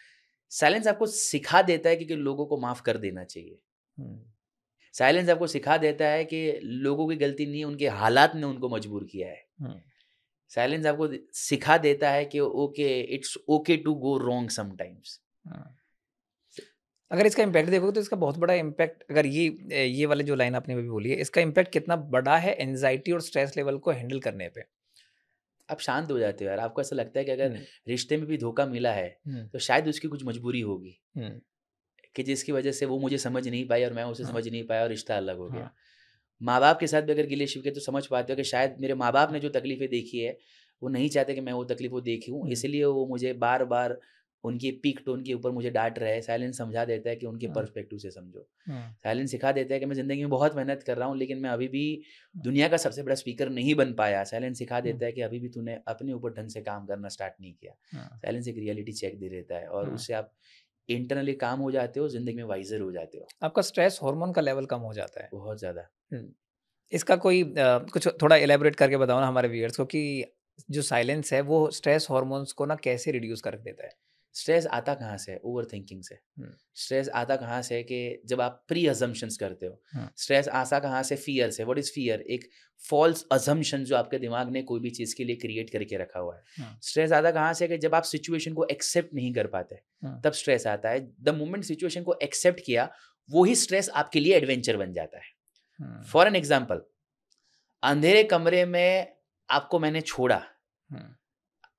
S2: साइलेंस आपको सिखा देता है कि लोगों को माफ कर देना चाहिए। साइलेंस आपको सिखा देता है कि लोगों की गलती नहीं है, उनके हालात ने उनको मजबूर किया है। साइलेंस आपको सिखा देता है कि okay, it's okay to go wrong sometimes.
S1: अगर इसका इम्पैक्ट देखोगे तो इसका बहुत बड़ा इम्पैक्ट, अगर ये वाले जो लाइन आपने अभी बोली है, इसका इम्पैक्ट कितना बड़ा है एंजाइटी और स्ट्रेस लेवल को हैंडल करने पे?
S2: आप शांत हो जाते हो यार। आपको ऐसा लगता है कि अगर
S1: हम्म,
S2: रिश्ते में भी धोखा मिला है
S1: हम्म,
S2: तो शायद उसकी कुछ मजबूरी होगी,
S1: हम्म,
S2: कि जिसकी वजह से वो मुझे समझ नहीं पाई और मैं उसे
S1: हाँ,
S2: समझ नहीं पाया और रिश्ता अलग हो गया।
S1: हाँ,
S2: माँ बाप के साथ भी अगर गिले शिकवे, तो समझ पाते हो कि शायद मेरे माँ बाप ने जो तकलीफें देखी है वो नहीं चाहते कि मैं वो तकलीफ वो देखूँ,
S1: हम्म,
S2: इसलिए वो मुझे बार बार उनकी पीक टोन के ऊपर मुझे डांट रहे हैं। साइलेंस समझा देता है कि उनके
S1: हाँ,
S2: पर्सपेक्टिव से समझो।
S1: हाँ,
S2: साइलेंस सिखा देता है कि मैं ज़िंदगी में बहुत मेहनत कर रहा हूँ, लेकिन मैं अभी भी
S1: हाँ,
S2: दुनिया का सबसे बड़ा स्पीकर नहीं बन पाया। साइलेंस सिखा
S1: हम्म,
S2: देता है कि अभी भी तूने अपने ऊपर ढंग से काम करना स्टार्ट नहीं किया।
S1: हाँ,
S2: साइलेंस एक रियलिटी चेक दे देता है और
S1: हाँ।
S2: उससे आप इंटरनली काम हो जाते हो, ज़िंदगी में वाइज़र हो जाते हो।
S1: आपका स्ट्रेस हार्मोन का लेवल कम हो जाता है।
S2: बहुत ज़्यादा।
S1: हम्म, इसका कोई कुछ थोड़ा इलेबोरेट करके बताओ ना हमारे व्यूअर्स को कि जो साइलेंस है वो स्ट्रेस हार्मोन्स को ना कैसे रिड्यूस कर देता है?
S2: स्ट्रेस आता कहाँ से है? ओवरथिंकिंग से।
S1: हम्म,
S2: स्ट्रेस आता कहाँ से है? कि जब आप प्री अजम्पशंस करते हो।
S1: हाँ,
S2: स्ट्रेस आता कहाँ से? फियर से। What is fear? एक फॉल्स अजम्पशन जो आपके दिमाग ने कोई भी चीज़ के लिए क्रिएट करके रखा हुआ है।
S1: हाँ,
S2: स्ट्रेस आता कहाँ से? कि जब आप सिचुएशन को एक्सेप्ट नहीं कर पाते,
S1: हाँ,
S2: तब स्ट्रेस आता है। द मोमेंट सिचुएशन को एक्सेप्ट किया, वो ही स्ट्रेस आपके लिए एडवेंचर बन जाता है।
S1: हाँ,
S2: फॉर एन एग्जाम्पल, अंधेरे कमरे में आपको मैंने छोड़ा,
S1: हाँ,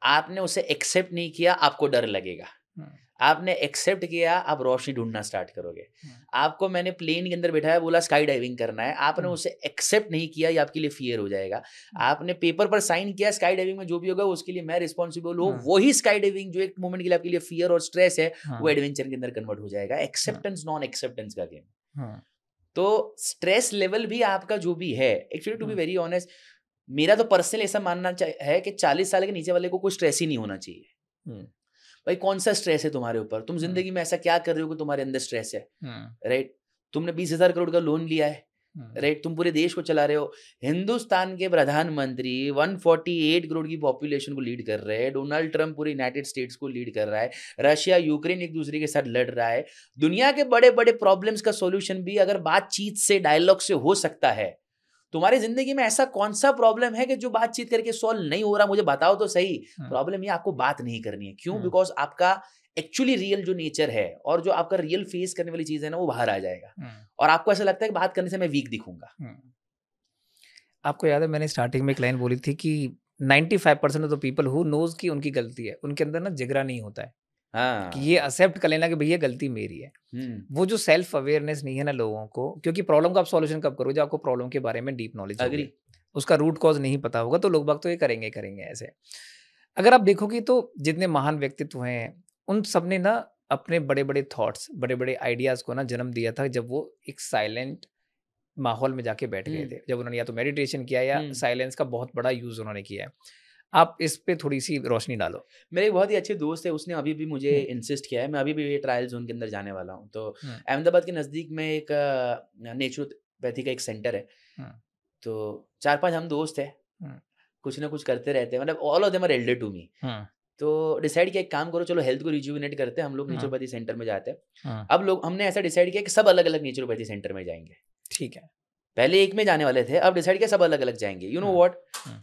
S2: आपने उसे एक्सेप्ट नहीं किया, आपको डर लगेगा।
S1: हाँ,
S2: आपने एक्सेप्ट किया, आप रोशनी ढूंढना स्टार्ट करोगे।
S1: हाँ,
S2: आपको मैंने प्लेन के अंदर बिठाया, बोला स्काई डाइविंग करना है, आपने
S1: हाँ,
S2: उसे एक्सेप्ट नहीं किया, ये आपके लिए फियर हो जाएगा। आपने पेपर पर साइन किया, स्काई डाइविंग में जो भी होगा उसके लिए मैं रिस्पॉन्सिबल हूँ,
S1: हाँ,
S2: वही स्काई डाइविंग जो एक मोमेंट के लिए आपके लिए फियर और स्ट्रेस है, वो
S1: हाँ,
S2: एडवेंचर के अंदर कन्वर्ट हो जाएगा।
S1: हाँ,
S2: एक्सेप्टेंस नॉन एक्सेप्टेंस का गेम।
S1: हाँ,
S2: तो स्ट्रेस लेवल भी आपका जो भी है, एक्चुअली टू बी
S1: हाँ,
S2: वेरी ऑनेस्ट, मेरा तो पर्सनल ऐसा मानना है कि 40 साल के नीचे वाले को कोई स्ट्रेस ही नहीं होना चाहिए।
S1: हम्म,
S2: भाई कौन सा स्ट्रेस है तुम्हारे ऊपर? तुम
S1: हाँ,
S2: जिंदगी में ऐसा क्या कर रहे हो कि तुम्हारे अंदर स्ट्रेस है?
S1: हाँ,
S2: राइट? तुमने 20,000 करोड़ का लोन लिया है,
S1: हाँ,
S2: राइट? तुम पूरे देश को चला रहे हो। हिंदुस्तान के प्रधानमंत्री 148 करोड़ की पॉपुलेशन को लीड कर रहे हैं। डोनाल्ड ट्रंप पूरे यूनाइटेड स्टेट्स को लीड कर रहा है। रशिया यूक्रेन एक दूसरे के साथ लड़ रहा है। दुनिया के बड़े बड़े प्रॉब्लम्स का सॉल्यूशन भी अगर बातचीत से, डायलॉग से हो सकता है, तुम्हारी जिंदगी में ऐसा कौन सा प्रॉब्लम है कि जो बातचीत करके सॉल्व नहीं हो रहा? मुझे बताओ तो सही।
S1: हाँ,
S2: प्रॉब्लम ये आपको बात नहीं करनी है। क्यों?
S1: हाँ,
S2: बिकॉज आपका एक्चुअली रियल जो नेचर है और जो आपका रियल फेस करने वाली चीज है ना, वो बाहर आ जाएगा
S1: हाँ,
S2: और आपको ऐसा लगता है कि बात करने से मैं वीक दिखूंगा।
S1: हाँ। आपको याद है मैंने स्टार्टिंग में एक लाइन बोली थी कि 95% of the people who knows कि उनकी गलती है, उनके अंदर ना जिगरा नहीं होता है कि ये
S2: हाँ।
S1: एक्सेप्ट कर लेना कि भैया गलती मेरी है।
S2: हम्म।
S1: वो जो सेल्फ अवेयरनेस नहीं है ना लोगों को, क्योंकि प्रॉब्लम का आप सॉल्यूशन कब करोगे? जब आपको प्रॉब्लम के बारे में डीप नॉलेज
S2: अग्री।
S1: होगी, उसका रूट कॉज नहीं पता होगा, तो लोग बाग तो ये करेंगे ही करेंगे ऐसे। अगर आप देखोगे तो जितने महान व्यक्तित्व हैं, उन सब ने ना अपने बड़े-बड़े थॉट्स, बड़े-बड़े आइडियाज़ को ना जन्म दिया था जब वो एक साइलेंट माहौल में जाके बैठ गए
S2: हम्म।
S1: थे। जब उन्होंने या तो मेडिटेशन किया या
S2: हम्म।
S1: साइलेंस का बहुत बड़ा यूज़ उन्होंने किया है। आप इस पे थोड़ी-सी रोशनी डालो।
S2: मेरे एक बहुत ही अच्छे दोस्त है, उसने अभी भी मुझे
S1: हुँ,
S2: इंसिस्ट किया है, मैं अभी भी ये ट्रायल ज़ोन के अंदर जाने वाला हूँ। तो
S1: हुँ,
S2: अहमदाबाद के नज़दीक में एक नेचुरोपैथी का एक सेंटर है,
S1: हुँ,
S2: तो 4-5 हम दोस्त हैं,
S1: हुँ,
S2: कुछ ना कुछ करते रहते हैं, मतलब all of them are elder to me.
S1: हुँ,
S2: तो डिसाइड किया एक काम करो, चलो हेल्थ को रिजुविनेट करते हैं, हम लोग
S1: हुँ,
S2: नेचुरोपैथी सेंटर में जाते हैं।
S1: हुँ,
S2: अब लोग हमने ऐसा डिसाइड किया कि सब अलग-अलग नेचुरोपैथी सेंटर में जाएँगे।
S1: ठीक है।
S2: पहले एक में जाने वाले थे, अब डिसाइड किया सब अलग-अलग जाएँगे। You know
S1: hmm,
S2: what?
S1: Hmm,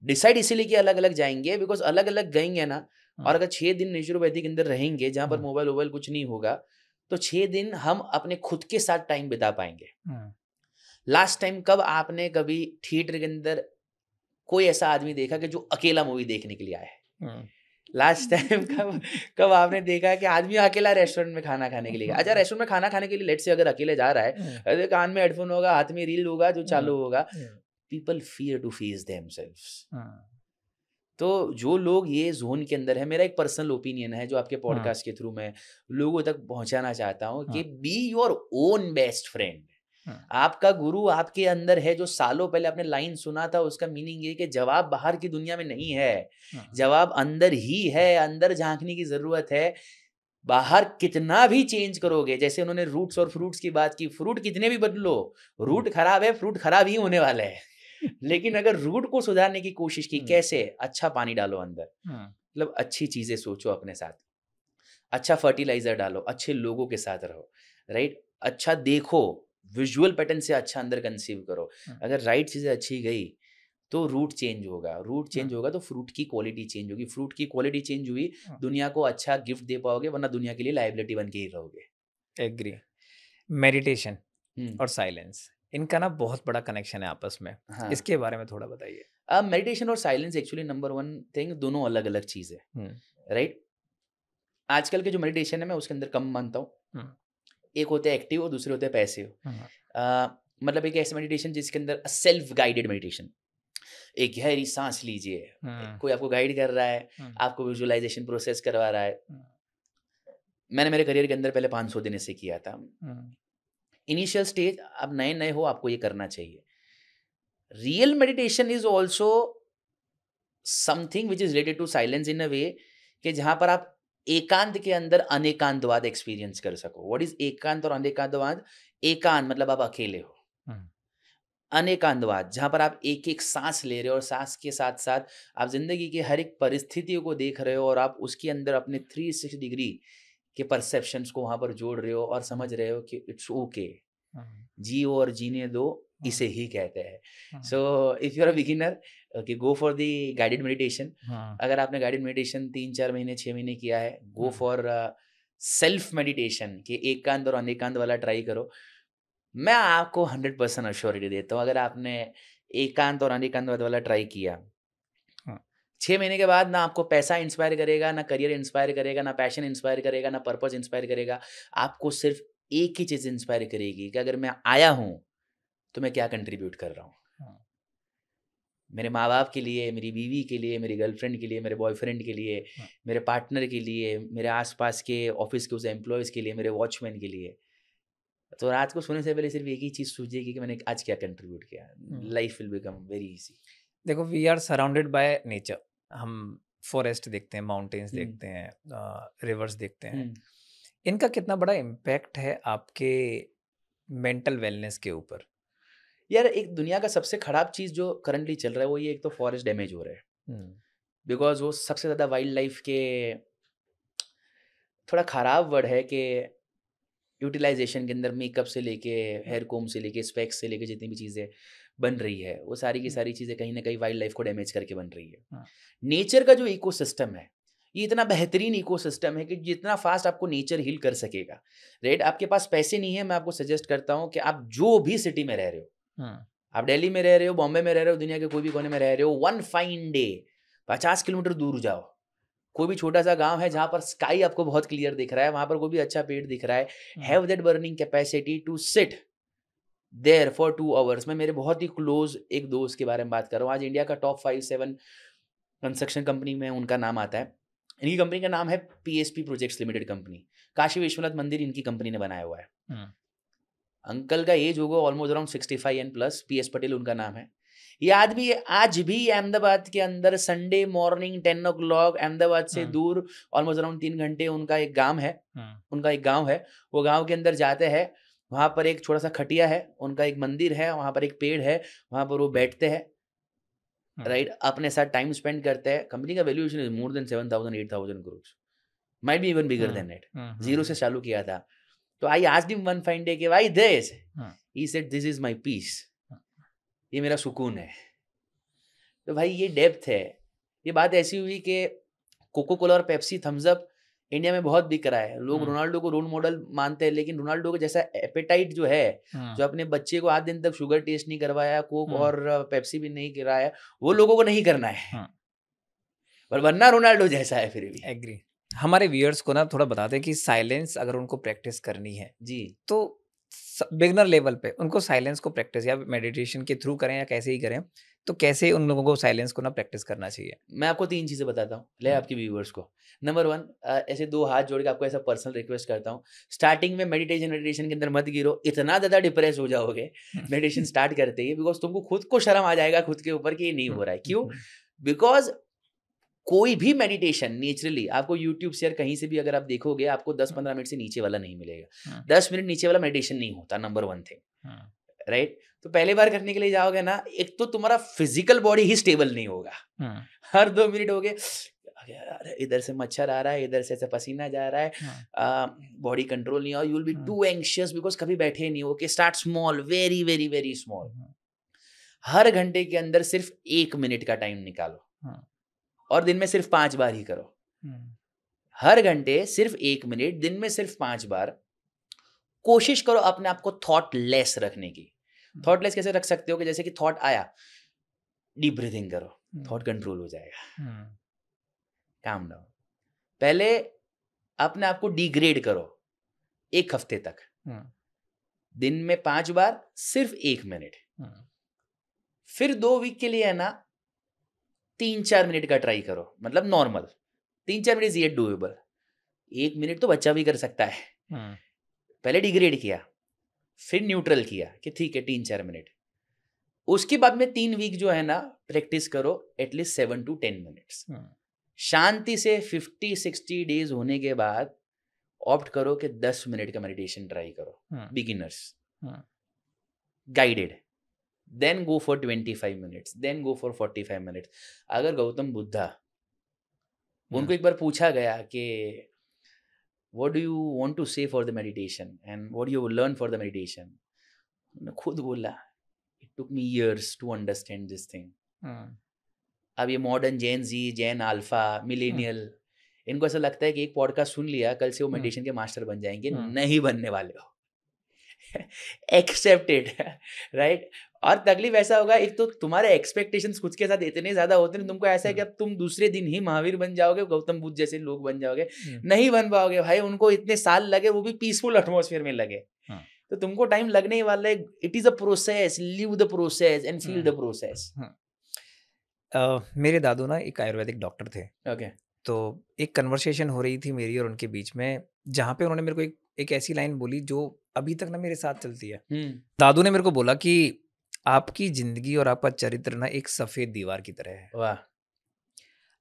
S2: decide इसीलिए किया अलग-अलग जाएँगे बिकॉज़ अलग-अलग गएँगे ना,
S1: हुँ,
S2: और अगर 6 दिन नेचुरोपैथी के अंदर रहेंगे, जहाँ पर
S1: हुँ,
S2: मोबाइल-वोबाइल कुछ नहीं होगा, तो 6 दिन हम अपने खुद के साथ टाइम बिता पाएँगे।
S1: हुँ,
S2: लास्ट टाइम कब आपने कभी थिएटर के अंदर कोई ऐसा आदमी देखा कि जो अकेला मूवी देखने के लिए आया है?
S1: हुँ,
S2: लास्ट टाइम कब कब आपने देखा है कि आदमी अकेला रेस्टोरेंट में खाना खाने के लिए गया? अच्छा,
S1: हुँ,
S2: रेस्टोरेंट में खाना खाने के लिए लेट्स से अगर अकेले जा रहा है,
S1: हुँ,
S2: अरे कान में हेडफ़ोन होगा, हाथ में रील होगा जो
S1: हुँ,
S2: चालू होगा,
S1: हुँ,
S2: people fear to face themselves.
S1: हुँ,
S2: तो जो लोग ये ज़ोन के अंदर है, मेरा एक पर्सनल ओपिनियन है जो आपके
S1: हुँ,
S2: पॉडकास्ट के थ्रू मैं लोगों तक पहुँचाना चाहता हूँ कि
S1: हुँ,
S2: be your own best friend.
S1: हुँ,
S2: आपका गुरु आपके अंदर है, जो सालों पहले आपने लाइन सुना था, उसका मीनिंग ये कि जवाब बाहर की दुनिया में नहीं है,
S1: हुँ,
S2: जवाब अंदर ही है, अंदर झाँकने की ज़रूरत है। बाहर कितना भी चेंज करोगे, जैसे उन्होंने रूट्स और फ्रूट्स की बात की, फ्रूट कितने भी बदलो,
S1: हुँ,
S2: रूट खराब है, फ्रूट खराब ही होने वाला है। लेकिन अगर रूट को सुधारने की कोशिश की,
S1: हुँ,
S2: कैसे? अच्छा पानी डालो अंदर,
S1: हुँ,
S2: मतलब अच्छी चीज़ें सोचो अपने साथ, अच्छा फर्टिलाइज़र डालो, अच्छे लोगों के साथ रहो, राइट? अच्छा देखो, विज़ुअल पैटर्न से अच्छा अंदर कंसीव करो।
S1: हुँ,
S2: अगर राइट चीज़ें अच्छी गई, तो रूट चेंज होगा, रूट
S1: हुँ,
S2: चेंज होगा तो फ्रूट की क्वालिटी चेंज होगी, फ्रूट की क्वालिटी चेंज हुई,
S1: हुँ,
S2: दुनिया को अच्छा गिफ्ट दे पाओगे, वरना दुनिया के लिए लायबिलिटी बन के ही रहोगे।
S1: एग्री। मेडिटेशन
S2: हुँ,
S1: और साइलेंस, इनका ना बहुत बड़ा कनेक्शन है आपस में।
S2: हाँ।
S1: इसके बारे में थोड़ा बताइए?
S2: अब मेडिटेशन और साइलेंस एक्चुअली नंबर 1 थिंग, दोनों अलग-अलग चीज़ है,
S1: हुँ,
S2: राइट? आजकल के जो मेडिटेशन है मैं उसके अंदर कम मानता हूँ।
S1: हुँ,
S2: एक होते हैं एक्टिव और दूसरे होते हैं पैसिव।
S1: हुँ,
S2: मतलब एक ऐसा मेडिटेशन जिसके अंदर सेल्फ गाइडेड मेडिटेशन, एक गहरी साँस लीजिए,
S1: हुँ,
S2: कोई आपको गाइड कर रहा है,
S1: हुँ,
S2: आपको विजुअलाइज़ेशन प्रोसेस करवा रहा है।
S1: हुँ,
S2: मैंने मेरे करियर के अंदर पहले 500 दिन ऐसे किया था।
S1: हुँ,
S2: इनिशियल स्टेज, आप नए-नए हो, आपको ये करना चाहिए। Real meditation is also something which is related to silence in a way कि जहाँ पर आप एकांत के अंदर अनेकांतवाद एक्सपीरियंस कर सको। व्हाट इज़ एकांत और अनेकांतवाद? एकांत मतलब आप अकेले हो।
S1: हुँ,
S2: अनेकांतवाद जहाँ पर आप एक-एक साँस ले रहे हो और साँस के साथ-साथ आप ज़िंदगी की हर एक परिस्थितियों को देख रहे हो और आप उसके अंदर अपने 360 डिग्री के परसेप्शंस को वहाँ पर जोड़ रहे हो और
S1: हुँ,
S2: समझ रहे हो कि इट्स ओके।
S1: हुँ,
S2: जियो और जीने दो,
S1: हुँ,
S2: इसे ही कहते हैं।
S1: Hmm,
S2: so if you are a beginner, okay, go for the guided meditation.
S1: हुँ,
S2: अगर आपने गाइडेड मेडिटेशन 3-4 महीने, 6 महीने किया है, गो
S1: हुँ,
S2: फॉर सेल्फ मेडिटेशन कि एकांत और अनेकांत वाला ट्राई करो। मैं आपको 100% एश्योरिटी देता हूँ, अगर आपने एकांत और अनेकांत वाला ट्राई किया,
S1: हुँ,
S2: 6 महीने के बाद ना आपको पैसा इंस्पायर करेगा, ना करियर इंस्पायर करेगा, ना पैशन इंस्पायर करेगा, ना पर्पस इंस्पायर करेगा। आपको सिर्फ़ एक ही चीज़ इंस्पायर करेगी कि अगर मैं आया हूँ, तो मैं क्या कंट्रीब्यूट कर रहा हूँ।
S1: हुँ,
S2: मेरे माँ-बाप के लिए, मेरी बीवी के लिए, मेरी गर्लफ्रेंड के लिए, मेरे बॉयफ्रेंड के लिए,
S1: हुँ,
S2: मेरे पार्टनर के लिए, मेरे आस-पास के ऑफ़िस के उस एम्प्लॉइज़ के लिए, मेरे वॉचमैन के लिए। तो रात को सोने से पहले सिर्फ़ एक ही चीज़ सोचिए कि मैंने आज क्या कंट्रीब्यूट किया।
S1: हुँ।
S2: Life will become very easy.
S1: देखो, we are surrounded by nature. हम फॉरेस्ट देखते हैं, माउंटेन्स
S2: हुँ,
S1: देखते हैं, रिवर्स देखते
S2: हुँ।
S1: हैं। इनका कितना बड़ा इम्पैक्ट है आपके मेंटल वेलनेस के ऊपर?
S2: यार, एक दुनिया का सबसे खराब चीज़ जो करंटली चल रहा है, वो ये, एक तो फॉरेस्ट डैमेज हो रहा है।
S1: हुँ,
S2: बिकॉज़ वो सबसे ज़्यादा वाइल्ड लाइफ़ के, थोड़ा खराब वर्ड है कि यूटिलाइज़ेशन के अंदर मेकअप से लेके,
S1: हुँ,
S2: हेयर कोम्ब से लेके, स्पेक्स से लेके जितनी भी चीज़ें बन रही है, वो सारी की
S1: हुँ,
S2: सारी चीज़ें कहीं न कहीं वाइल्ड लाइफ़ को डैमेज करके बन रही है।
S1: हुँ,
S2: नेचर का जो इकोसिस्टम है, ये इतना बेहतरीन इकोसिस्टम है कि जितना फ़ास्ट आपको नेचर हील कर सकेगा, राइट? आपके पास पैसे नहीं है, मैं आपको सजेस्ट करता हूँ कि आप जो भी सिटी में रह रहे हो,
S1: हुँ,
S2: आप दिल्ली में रह रहे हो, बॉम्बे में रह रहे हो, दुनिया के कोई भी कोने में रह रहे हो, वन फाइन डे 50 किलोमीटर दूर जाओ। कोई भी छोटा-सा गाँव है जहाँ पर स्काई आपको बहुत क्लियर दिख रहा है, वहाँ पर कोई भी अच्छा पेड़ दिख रहा है,
S1: hmm,
S2: have that burning capacity to sit there for 2 hours. मैं मेरे बहुत ही क्लोज़ एक दोस्त के बारे में बात कर रहा हूँ, आज इंडिया का टॉप 5-7 कंस्ट्रक्शन कंपनी में उनका नाम आता है। इनकी कंपनी का नाम है PSP projects limited company. Kashi Vishwanath मंदिर इनकी कंपनी ने बनाया हुआ है।
S1: हुँ,
S2: अंकल का एज होगा almost around 65 and plus, PS Patel उनका नाम है। ये आदमी आज भी अहमदाबाद के अंदर संडे मॉर्निंग 10 o'clock अहमदाबाद से दूर ऑलमोस्ट अराउंड 3 घंटे उनका एक गांव है, वो गांव के अंदर जाते हैं, वहां पर एक छोटा सा खटिया है, उनका एक मंदिर है, वहां पर एक पेड़ है, वहां पर वो बैठते हैं, राइट, अपने साथ टाइम स्पेंड करते हैं। कंपनी का valuation is more than 7,000-8,000 crores, might be even bigger than it. Zero से चालू किया था। तो I asked him one fine day कि why this, he said this is my peace, ये मेरा सुकून है। तो भाई ये डेप्थ है। ये बात ऐसी हुई कि कोको कोला और पेप्सी थम्स अप इंडिया में बहुत बिक रहा है, लोग रोनाल्डो को रोल मॉडल मानते हैं, लेकिन रोनाल्डो को जैसा एपेटाइट जो है, जो अपने बच्चे को 8 दिन तक शुगर टेस्ट नहीं करवाया, कोक और पेप्सी भी नहीं कराया, वो लोगों को नहीं करना है, पर बनना रोनाल्डो जैसा है। फिर भी
S1: एग्री। हमारे व्यूअर्स को ना थोड़ा बता दें कि साइलेंस अगर उनको प्रैक्टिस करनी है
S2: जी,
S1: तो बिगनर लेवल पे उनको साइलेंस को प्रैक्टिस या मेडिटेशन के थ्रू करें या कैसे ही करें, तो कैसे उन लोगों को साइलेंस को ना प्रैक्टिस करना चाहिए?
S2: मैं आपको 3 चीजें बताता हूँ, ले आपके व्यूअर्स को। नंबर 1, ऐसे 2 हाथ जोड़ के आपको ऐसा पर्सनल रिक्वेस्ट करता हूँ, स्टार्टिंग में मेडिटेशन के अंदर मत गिरो, इतना ज्यादा डिप्रेस हो जाओगे मेडिटेशन स्टार्ट करते ही, बिकॉज तुमको खुद को शर्म आ जाएगा खुद के ऊपर कि ये नहीं हो रहा है। क्यों? बिकॉज कोई भी मेडिटेशन नेचुरली आपको यूट्यूब से कहीं से भी अगर आप देखोगे, आपको 10-15 मिनट से नीचे वाला नहीं मिलेगा। 10 मिनट नीचे वाला मेडिटेशन नहीं होता, नंबर 1 थिंग, राइट। तो पहले बार करने के लिए जाओगे ना, एक तो तुम्हारा फिजिकल बॉडी ही स्टेबल नहीं होगा। हर 2 मिनट हो गए, इधर से मच्छर आ रहा है, इधर से पसीना जा रहा है, बॉडी कंट्रोल नहीं हो, you will be too anxious because कभी बैठे नहीं हो। कि start small, very very very small. हर घंटे के अंदर सिर्फ 1 मिनट का टाइम निकालो और दिन में सिर्फ 5 बार ही करो। हर घंटे सिर्फ 1 मिनट, दिन में सिर्फ 5 बार। कोशिश करो अपने आप को थॉट लेस रखने की। थॉट लेस कैसे रख सकते हो? कि जैसे कि थॉट आया, डीप ब्रीथिंग करो, थॉट कंट्रोल हो जाएगा, काम डाउन। पहले अपने आप को डिग्रेड करो 1 हफ्ते तक, दिन में 5 बार, सिर्फ 1 मिनट। फिर 2 वीक के लिए है ना 3-4 मिनट का ट्राई करो, मतलब नॉर्मल 3-4 मिनट ये डूएबल। 1 मिनट तो बच्चा भी कर सकता है। पहले डिग्रेड किया, फिर न्यूट्रल किया कि ठीक है 3-4 मिनट। उसके बाद में 3 वीक जो है ना प्रैक्टिस करो एटलीस्ट 7 to 10 मिनट्स। शांति से 50-60 डेज होने के बाद ऑप्ट करो कि 10 मिनट का मेडिटेशन ट्राई करो, beginners, guided. Then go for 25 minutes, then go for 45 minutes. अगर गौतम बुद्धा, उनको एक बार पूछा गया कि what do you want to say for the meditation and what do you learn for the meditation, उन्होंने खुद बोला it took me years to understand this thing. अब ये मॉडर्न जेन जी, जेन अल्फा, मिलेनियल, इनको ऐसा लगता है कि एक पॉडकास्ट सुन लिया कल से वो मेडिटेशन के मास्टर बन जाएंगे। नहीं बनने वाले हो। Accepted, right. और तकलीफ ऐसा होगा, एक तो तुम्हारे एक्सपेक्टेशंस खुद के साथ इतने ज्यादा होते हैं, तुमको ऐसा है कि अब तुम दूसरे दिन ही महावीर बन जाओगे, गौतम बुद्ध जैसे लोग बन जाओगे। नहीं बन पाओगे भाई, उनको इतने साल लगे, वो भी पीसफुल एटमॉस्फेयर में लगे। तो तुमको टाइम लगने ही वाला है। It is a process, live the process and feel the process.
S1: मेरे दादू ना एक आयुर्वेदिक डॉक्टर थे।
S2: ओके।
S1: तो एक कन्वर्सेशन हो रही थी मेरी और उनके बीच में, जहाँ पे उन्होंने मेरे को एक ऐसी लाइन बोली जो अभी तक ना मेरे साथ चलती है। दादू ने मेरे को बोला कि आपकी जिंदगी और आपका चरित्र ना एक सफेद दीवार की तरह है।
S2: वाह।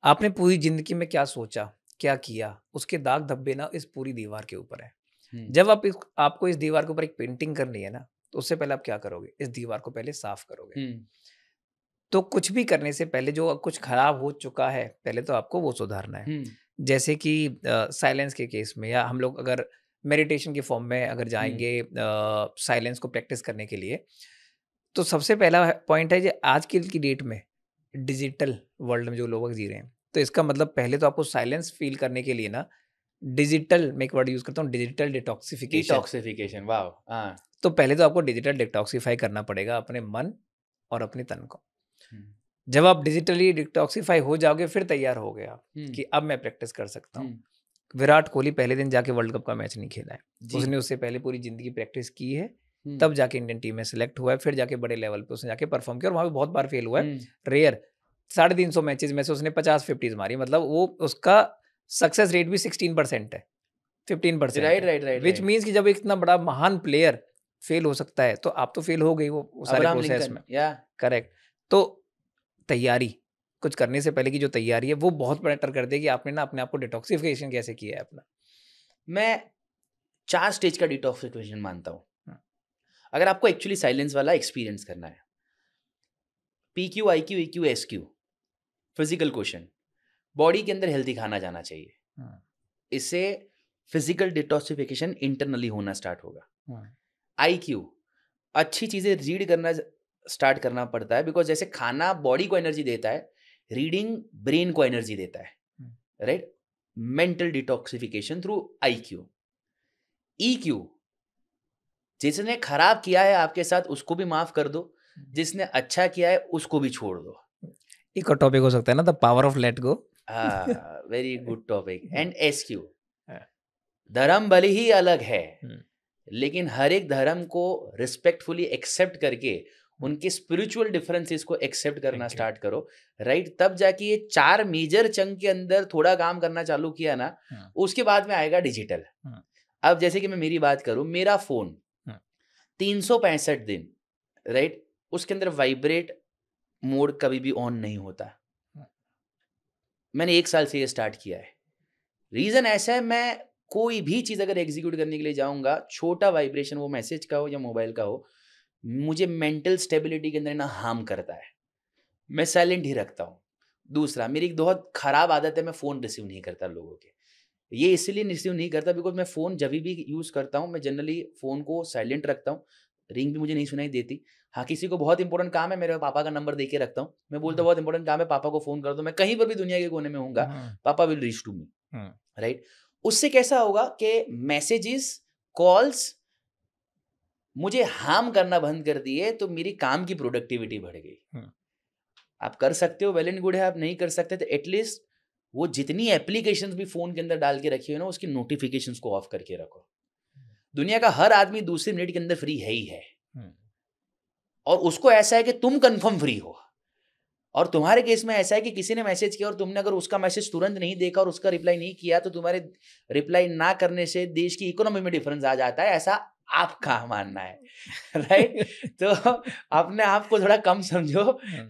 S1: आपने पूरी जिंदगी में क्या सोचा, क्या किया, उसके दाग धब्बे ना इस पूरी दीवार के ऊपर है। जब आपको इस दीवार के ऊपर एक पेंटिंग करनी है ना, तो उससे पहले आप क्या करोगे? इस दीवार को पहले साफ करोगे। तो कुछ भी करने से पहले जो कुछ खराब हो चुका है, पहले तो आपको वो सुधारना है। जैसे कि साइलेंस के केस में, या हम लोग अगर मेडिटेशन के फॉर्म में अगर जाएंगे साइलेंस को प्रैक्टिस करने के लिए, तो सबसे पहला पॉइंट है कि आज की डेट में डिजिटल वर्ल्ड में जो लोग जी रहे हैं, तो इसका मतलब पहले तो आपको साइलेंस फील करने के लिए ना डिजिटल, मैं एक वर्ड यूज करता हूँ, डिजिटल
S2: डिटॉक्सिफिकेशन। वाह।
S1: तो पहले तो आपको डिजिटल डिटॉक्सिफाई करना पड़ेगा अपने मन और अपने तन को। जब आप डिजिटली डिटॉक्सिफाई हो जाओगे, फिर तैयार हो गए आप कि अब मैं प्रैक्टिस कर सकता हूँ। विराट कोहली पहले दिन जाके वर्ल्ड कप का मैच नहीं खेला है, उसने उससे पहले पूरी जिंदगी प्रैक्टिस की है, तब जाके इंडियन टीम में सिलेक्ट हुआ है, फिर जाके बड़े लेवल पे उसने जाके परफॉर्म किया, और वहां पे बहुत बार फेल हुआ है, रेयर। 350 मैचेस में से उसने 50-50 मारी, मतलब वो उसका सक्सेस रेट भी 16% है, 15%।
S2: राइट।
S1: विच मीन्स कि जब एक इतना बड़ा महान प्लेयर फेल हो सकता है, तो आप तो फेल हो गई वो सारे प्रोसेस में।
S2: करेक्ट।
S1: तो तैयारी, कुछ करने से पहले की जो तैयारी है वो बहुत मैटर करती है कि आपने ना अपने आप को डिटॉक्सिफिकेशन कैसे किया है अपना।
S2: मैं 4 स्टेज का डिटॉक्सिफिकेशन मानता हूँ।
S1: हाँ।
S2: अगर आपको एक्चुअली साइलेंस वाला एक्सपीरियंस करना है, PQ, IQ, EQ, SQ, physical question, body के अंदर हेल्दी खाना जाना चाहिए।
S1: हाँ।
S2: इससे फिजिकल डिटॉक्सिफिकेशन इंटरनली होना स्टार्ट होगा।
S1: हाँ।
S2: IQ, अच्छी चीज़ें रीड करना स्टार्ट करना पड़ता है, बिकॉज जैसे खाना बॉडी को एनर्जी देता है, रीडिंग ब्रेन को एनर्जी देता है, right? Mental detoxification through IQ। EQ, जिसने खराब किया है आपके साथ उसको भी माफ कर दो, जिसने अच्छा किया है उसको भी छोड़ दो।
S1: एक और टॉपिक हो सकता है ना, the power of let go.
S2: हाँ, very good topic. And SQ,
S1: हाँ।
S2: धर्म भले ही अलग है, लेकिन हर एक धर्म को रिस्पेक्टफुली एक्सेप्ट करके उनके स्पिरिचुअल डिफरेंसेस को एक्सेप्ट करना स्टार्ट करो, राइट? तब जाके ये 4 मेजर चंक के अंदर थोड़ा काम करना चालू किया ना, उसके बाद में आएगा डिजिटल। अब जैसे कि मैं मेरी बात करूं, मेरा फोन 365 दिन, राइट, उसके अंदर वाइब्रेट मोड कभी भी ऑन नहीं होता। मैंने 1 साल से ये स्टार्ट किया है। रीजन ऐसा है, मैं कोई भी चीज अगर एग्जीक्यूट करने के लिए जाऊंगा, छोटा वाइब्रेशन, वो मैसेज का हो या मोबाइल का हो, मुझे मेंटल स्टेबिलिटी के अंदर ना हार्म करता है। मैं साइलेंट ही रखता हूँ। दूसरा, मेरी एक बहुत खराब आदत है, मैं फ़ोन रिसीव नहीं करता लोगों के। ये इसलिए रिसीव नहीं करता बिकॉज मैं फ़ोन जब भी यूज़ करता हूँ, मैं जनरली फ़ोन को साइलेंट रखता हूँ, रिंग भी मुझे नहीं सुनाई देती। हाँ, किसी को बहुत इंपॉर्टेंट काम है, मेरे पापा का नंबर दे के रखता हूँ, मैं बोलता हूँ बहुत इंपॉर्टेंट काम है, पापा को फ़ोन कर दो। मैं कहीं पर भी दुनिया के कोने में होऊंगा, पापा will reach to me, right? उससे कैसा होगा कि मैसेजेस, कॉल्स मुझे हार्म करना बंद कर दिए, तो मेरी काम की प्रोडक्टिविटी बढ़ गई। आप कर सकते हो, वेल एंड गुड है। आप नहीं कर सकते तो एटलीस्ट वो जितनी एप्लीकेशंस भी फोन के अंदर डाल के रखी हो ना, उसकी नोटिफिकेशंस को ऑफ करके रखो। दुनिया का हर आदमी दूसरे मिनट के अंदर फ्री है ही है, और उसको ऐसा है कि तुम कंफर्म फ्री हो। और तुम्हारे केस में ऐसा है कि किसी ने मैसेज किया और तुमने अगर उसका मैसेज तुरंत नहीं देखा और उसका रिप्लाई नहीं किया, तो तुम्हारे रिप्लाई ना करने से देश की इकोनॉमी में डिफरेंस आ जाता है, ऐसा आपका मानना है, राइट? तो अपने आप को थोड़ा कम समझो,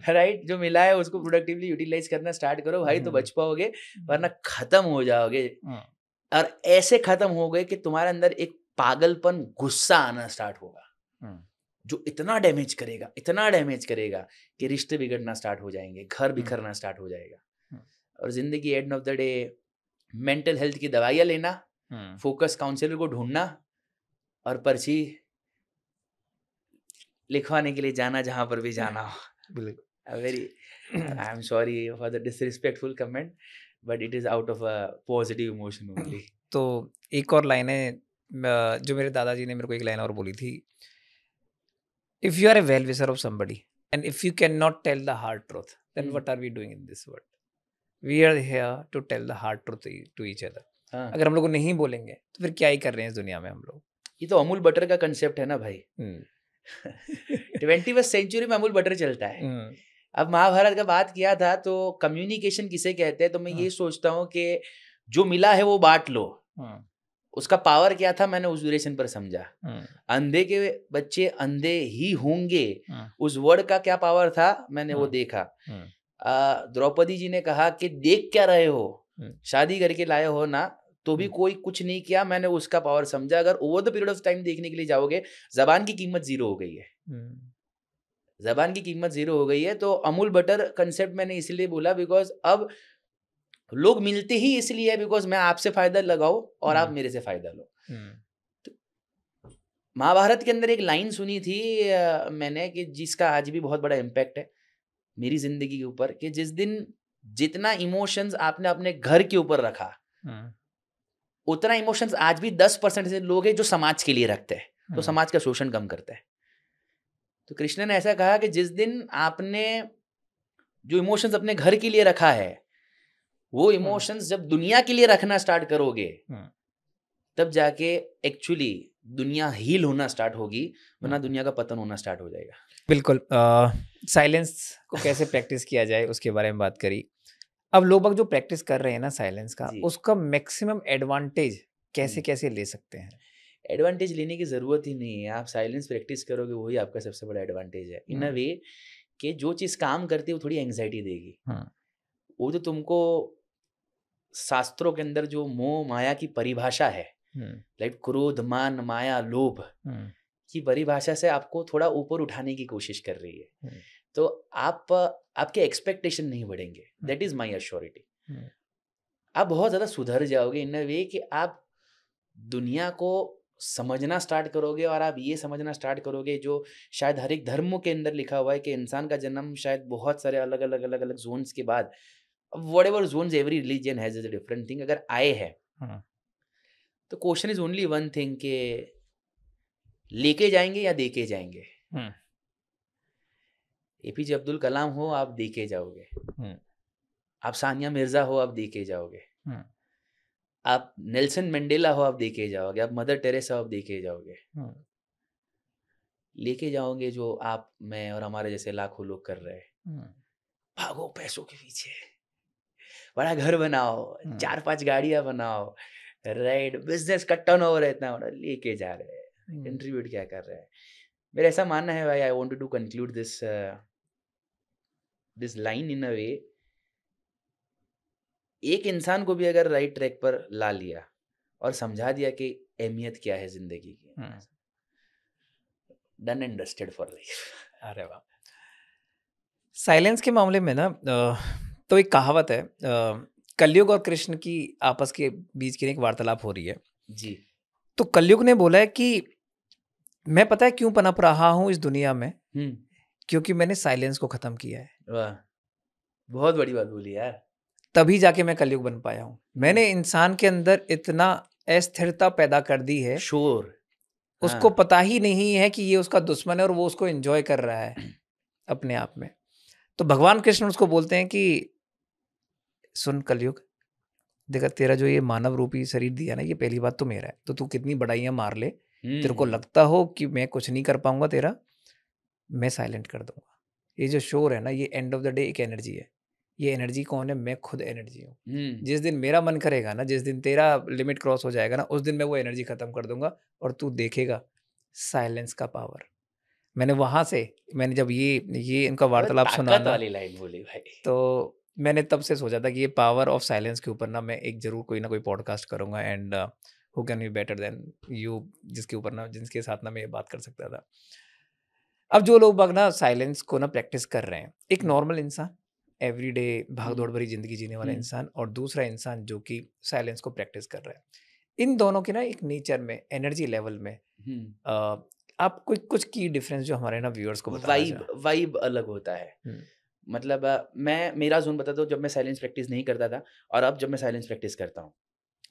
S2: राइट? जो मिला है उसको प्रोडक्टिवली यूटिलाइज करना स्टार्ट करो भाई, तो बच पाओगे, वरना खत्म हो जाओगे। और ऐसे खत्म हो गए कि तुम्हारे अंदर एक पागलपन, गुस्सा आना स्टार्ट होगा, जो इतना डैमेज करेगा कि रिश्ते बिगड़ना स्टार्ट हो जाएंगे, घर बिखरना स्टार्ट हो जाएगा। और जिंदगी end of the day mental health की दवाइयाँ लेना, फोकस काउंसलर को ढूंढना और पर्ची लिखवाने के लिए जाना जहां पर भी जाना हो। Very I am sorry for the disrespectful comment, but it is out of a positive emotion only.
S1: तो एक और लाइन है, जो मेरे दादाजी ने मेरे को एक लाइन और बोली थी, if you are a well wisher of somebody and if you can not tell the hard truth, then what are we doing in this world? We are here to tell the hard truth to each other. अगर हम लोग नहीं बोलेंगे तो फिर क्या ही कर रहे हैं इस दुनिया में हम लोग?
S2: ये तो अमूल बटर का कंसेप्ट है ना भाई। 21वीं सेंचुरी में अमूल बटर चलता है। अब महाभारत का बात किया था, तो कम्युनिकेशन किसे कहते हैं? तो मैं ये सोचता हूँ कि जो मिला है वो बांट लो। उसका पावर क्या था, मैंने उस ड्यूरेशन पर समझा। अंधे के बच्चे अंधे ही होंगे, उस वर्ड का क्या पावर था, मैंने वो देखा। द्रौपदी जी ने कहा कि देख क्या रहे हो, शादी करके लाए हो ना, तो भी कोई कुछ नहीं किया, मैंने उसका पावर समझा। अगर over the period of time देखने के लिए जाओगे, जबान की कीमत 0 हो गई है। जबान की कीमत 0 हो गई है। तो अमूल बटर कंसेप्ट मैंने इसलिए बोला बिकॉज अब लोग मिलते ही इसलिए है बिकॉज मैं आपसे फायदा लगाऊं और आप मेरे से फायदा लो। तो महाभारत के अंदर एक लाइन सुनी थी मैंने, कि जिसका आज भी बहुत बड़ा इम्पैक्ट है मेरी जिंदगी के ऊपर, कि जिस दिन जितना इमोशंस आपने अपने घर के ऊपर रखा, उतना इमोशंस आज भी 10% से लोग हैं जो समाज के लिए रखते हैं, तो समाज का शोषण कम करते हैं। तो कृष्ण ने ऐसा कहा कि जिस दिन आपने जो इमोशंस अपने घर के लिए रखा है, वो इमोशंस जब दुनिया के लिए रखना स्टार्ट करोगे, तब जाके एक्चुअली दुनिया हील होना स्टार्ट होगी, वरना दुनिया का पतन होना स्टार्ट हो जाएगा।
S1: बिल्कुल। साइलेंस को कैसे प्रैक्टिस किया जाए उसके बारे में बात करी। अब लोग जो प्रैक्टिस कर रहे हैं ना साइलेंस का, उसका मैक्सिमम एडवांटेज कैसे कैसे ले सकते हैं?
S2: एडवांटेज लेने की जरूरत ही नहीं है, आप साइलेंस प्रैक्टिस करोगे, वही आपका सबसे बड़ा एडवांटेज है। इन अ वे कि जो चीज़ काम करती है वो थोड़ी एंग्जाइटी देगी।
S1: हाँ,
S2: वो जो तुमको शास्त्रों के अंदर जो मोह माया की परिभाषा है, लाइक क्रोध मान माया लोभ की परिभाषा से आपको थोड़ा ऊपर उठाने की कोशिश कर रही है, तो आपके एक्सपेक्टेशन नहीं बढ़ेंगे। That is my assurity. आप बहुत ज़्यादा सुधर जाओगे इन अ वे कि आप दुनिया को समझना स्टार्ट करोगे, और आप ये समझना स्टार्ट करोगे जो शायद हर एक धर्मों के अंदर लिखा हुआ है कि इंसान का जन्म शायद बहुत सारे अलग अलग अलग अलग जोन्स के बाद, whatever zones every religion has a different thing, अगर आए हैं तो question is only one thing के लेके जाएंगे या देके जाएंगे। एपीजे अब्दुल कलाम हो आप देके जाओगे, आप सानिया मिर्जा हो आप देके जाओगे, आप नेल्सन मंडेला हो आप देके जाओगे, आप मदर टेरेसा हो आप देके जाओगे, लेके जाओगे जो आप मैं और हमारे जैसे लाखों लोग कर रहे हैं। भागो पैसों के पीछे, बड़ा घर बनाओ, 4-5 गाड़ियां बनाओ, राइट, बिजनेस का टर्नओवर इतना बड़ा, लेके जा रहे हैं, कंट्रीब्यूट क्या कर रहे हैं। मेरा ऐसा मानना है भाई, I wanted to conclude this line in a way, एक इंसान को भी अगर राइट ट्रैक पर ला लिया और समझा दिया कि अहमियत क्या है जिंदगी की, done and dusted for life.
S1: अरे वाह। साइलेंस के मामले में ना तो एक कहावत है, कलयुग और कृष्ण की आपस के बीच की एक वार्तालाप हो रही है
S2: जी।
S1: तो कलयुग ने बोला है कि मैं पता है क्यों पनप रहा हूं इस दुनिया में, क्योंकि मैंने साइलेंस को खत्म किया है।
S2: वाह, बहुत बड़ी बात बोली यार।
S1: तभी जाके मैं कलयुग बन पाया हूँ। मैंने इंसान के अंदर इतना अस्थिरता पैदा कर दी है,
S2: शोर,
S1: उसको पता ही नहीं है कि ये उसका दुश्मन है और वो उसको एंजॉय कर रहा है अपने आप में। तो भगवान कृष्ण उसको बोलते हैं कि सुन कलयुग, देखा तेरा जो ये मानव रूपी शरीर दिया ना, ये पहली बात तो मेरा है, तो तू कितनी बड़ाइयां मार ले, तेरे को लगता हो कि मैं कुछ नहीं कर पाऊंगा तेरा, मैं साइलेंट कर दूंगा। ये जो शोर है ना, ये एंड ऑफ द डे एक एनर्जी है। ये एनर्जी कौन है? मैं खुद एनर्जी हूँ। जिस दिन मेरा मन करेगा ना, जिस दिन तेरा लिमिट क्रॉस हो जाएगा ना, उस दिन मैं वो एनर्जी खत्म कर दूंगा और तू देखेगा साइलेंस का पावर। मैंने वहां से, मैंने जब ये इनका वार्तालाप सुना ना,
S2: वाली लाइन बोली भाई,
S1: तो मैंने तब से सोचा था कि ये पावर ऑफ साइलेंस के ऊपर ना मैं एक जरूर कोई ना कोई पॉडकास्ट करूंगा, and who can be better than you, जिसके ऊपर ना, जिसके साथ ना मैं ये बात कर सकता था। अब जो लोग बाग ना साइलेंस को ना प्रैक्टिस कर रहे हैं, एक नॉर्मल इंसान, एवरीडे भाग दौड़ भरी जिंदगी जीने वाला इंसान, और दूसरा इंसान जो कि साइलेंस को प्रैक्टिस कर रहा है, इन दोनों के ना एक नेचर में, एनर्जी लेवल में आप कुछ की डिफरेंस जो हमारे ना व्यूअर्स को बताना
S2: वाइब अलग होता है। मतलब मैं मेरा जोन बताता हूँ, जब मैं साइलेंस प्रैक्टिस नहीं करता था और अब जब मैं साइलेंस प्रैक्टिस करता हूँ।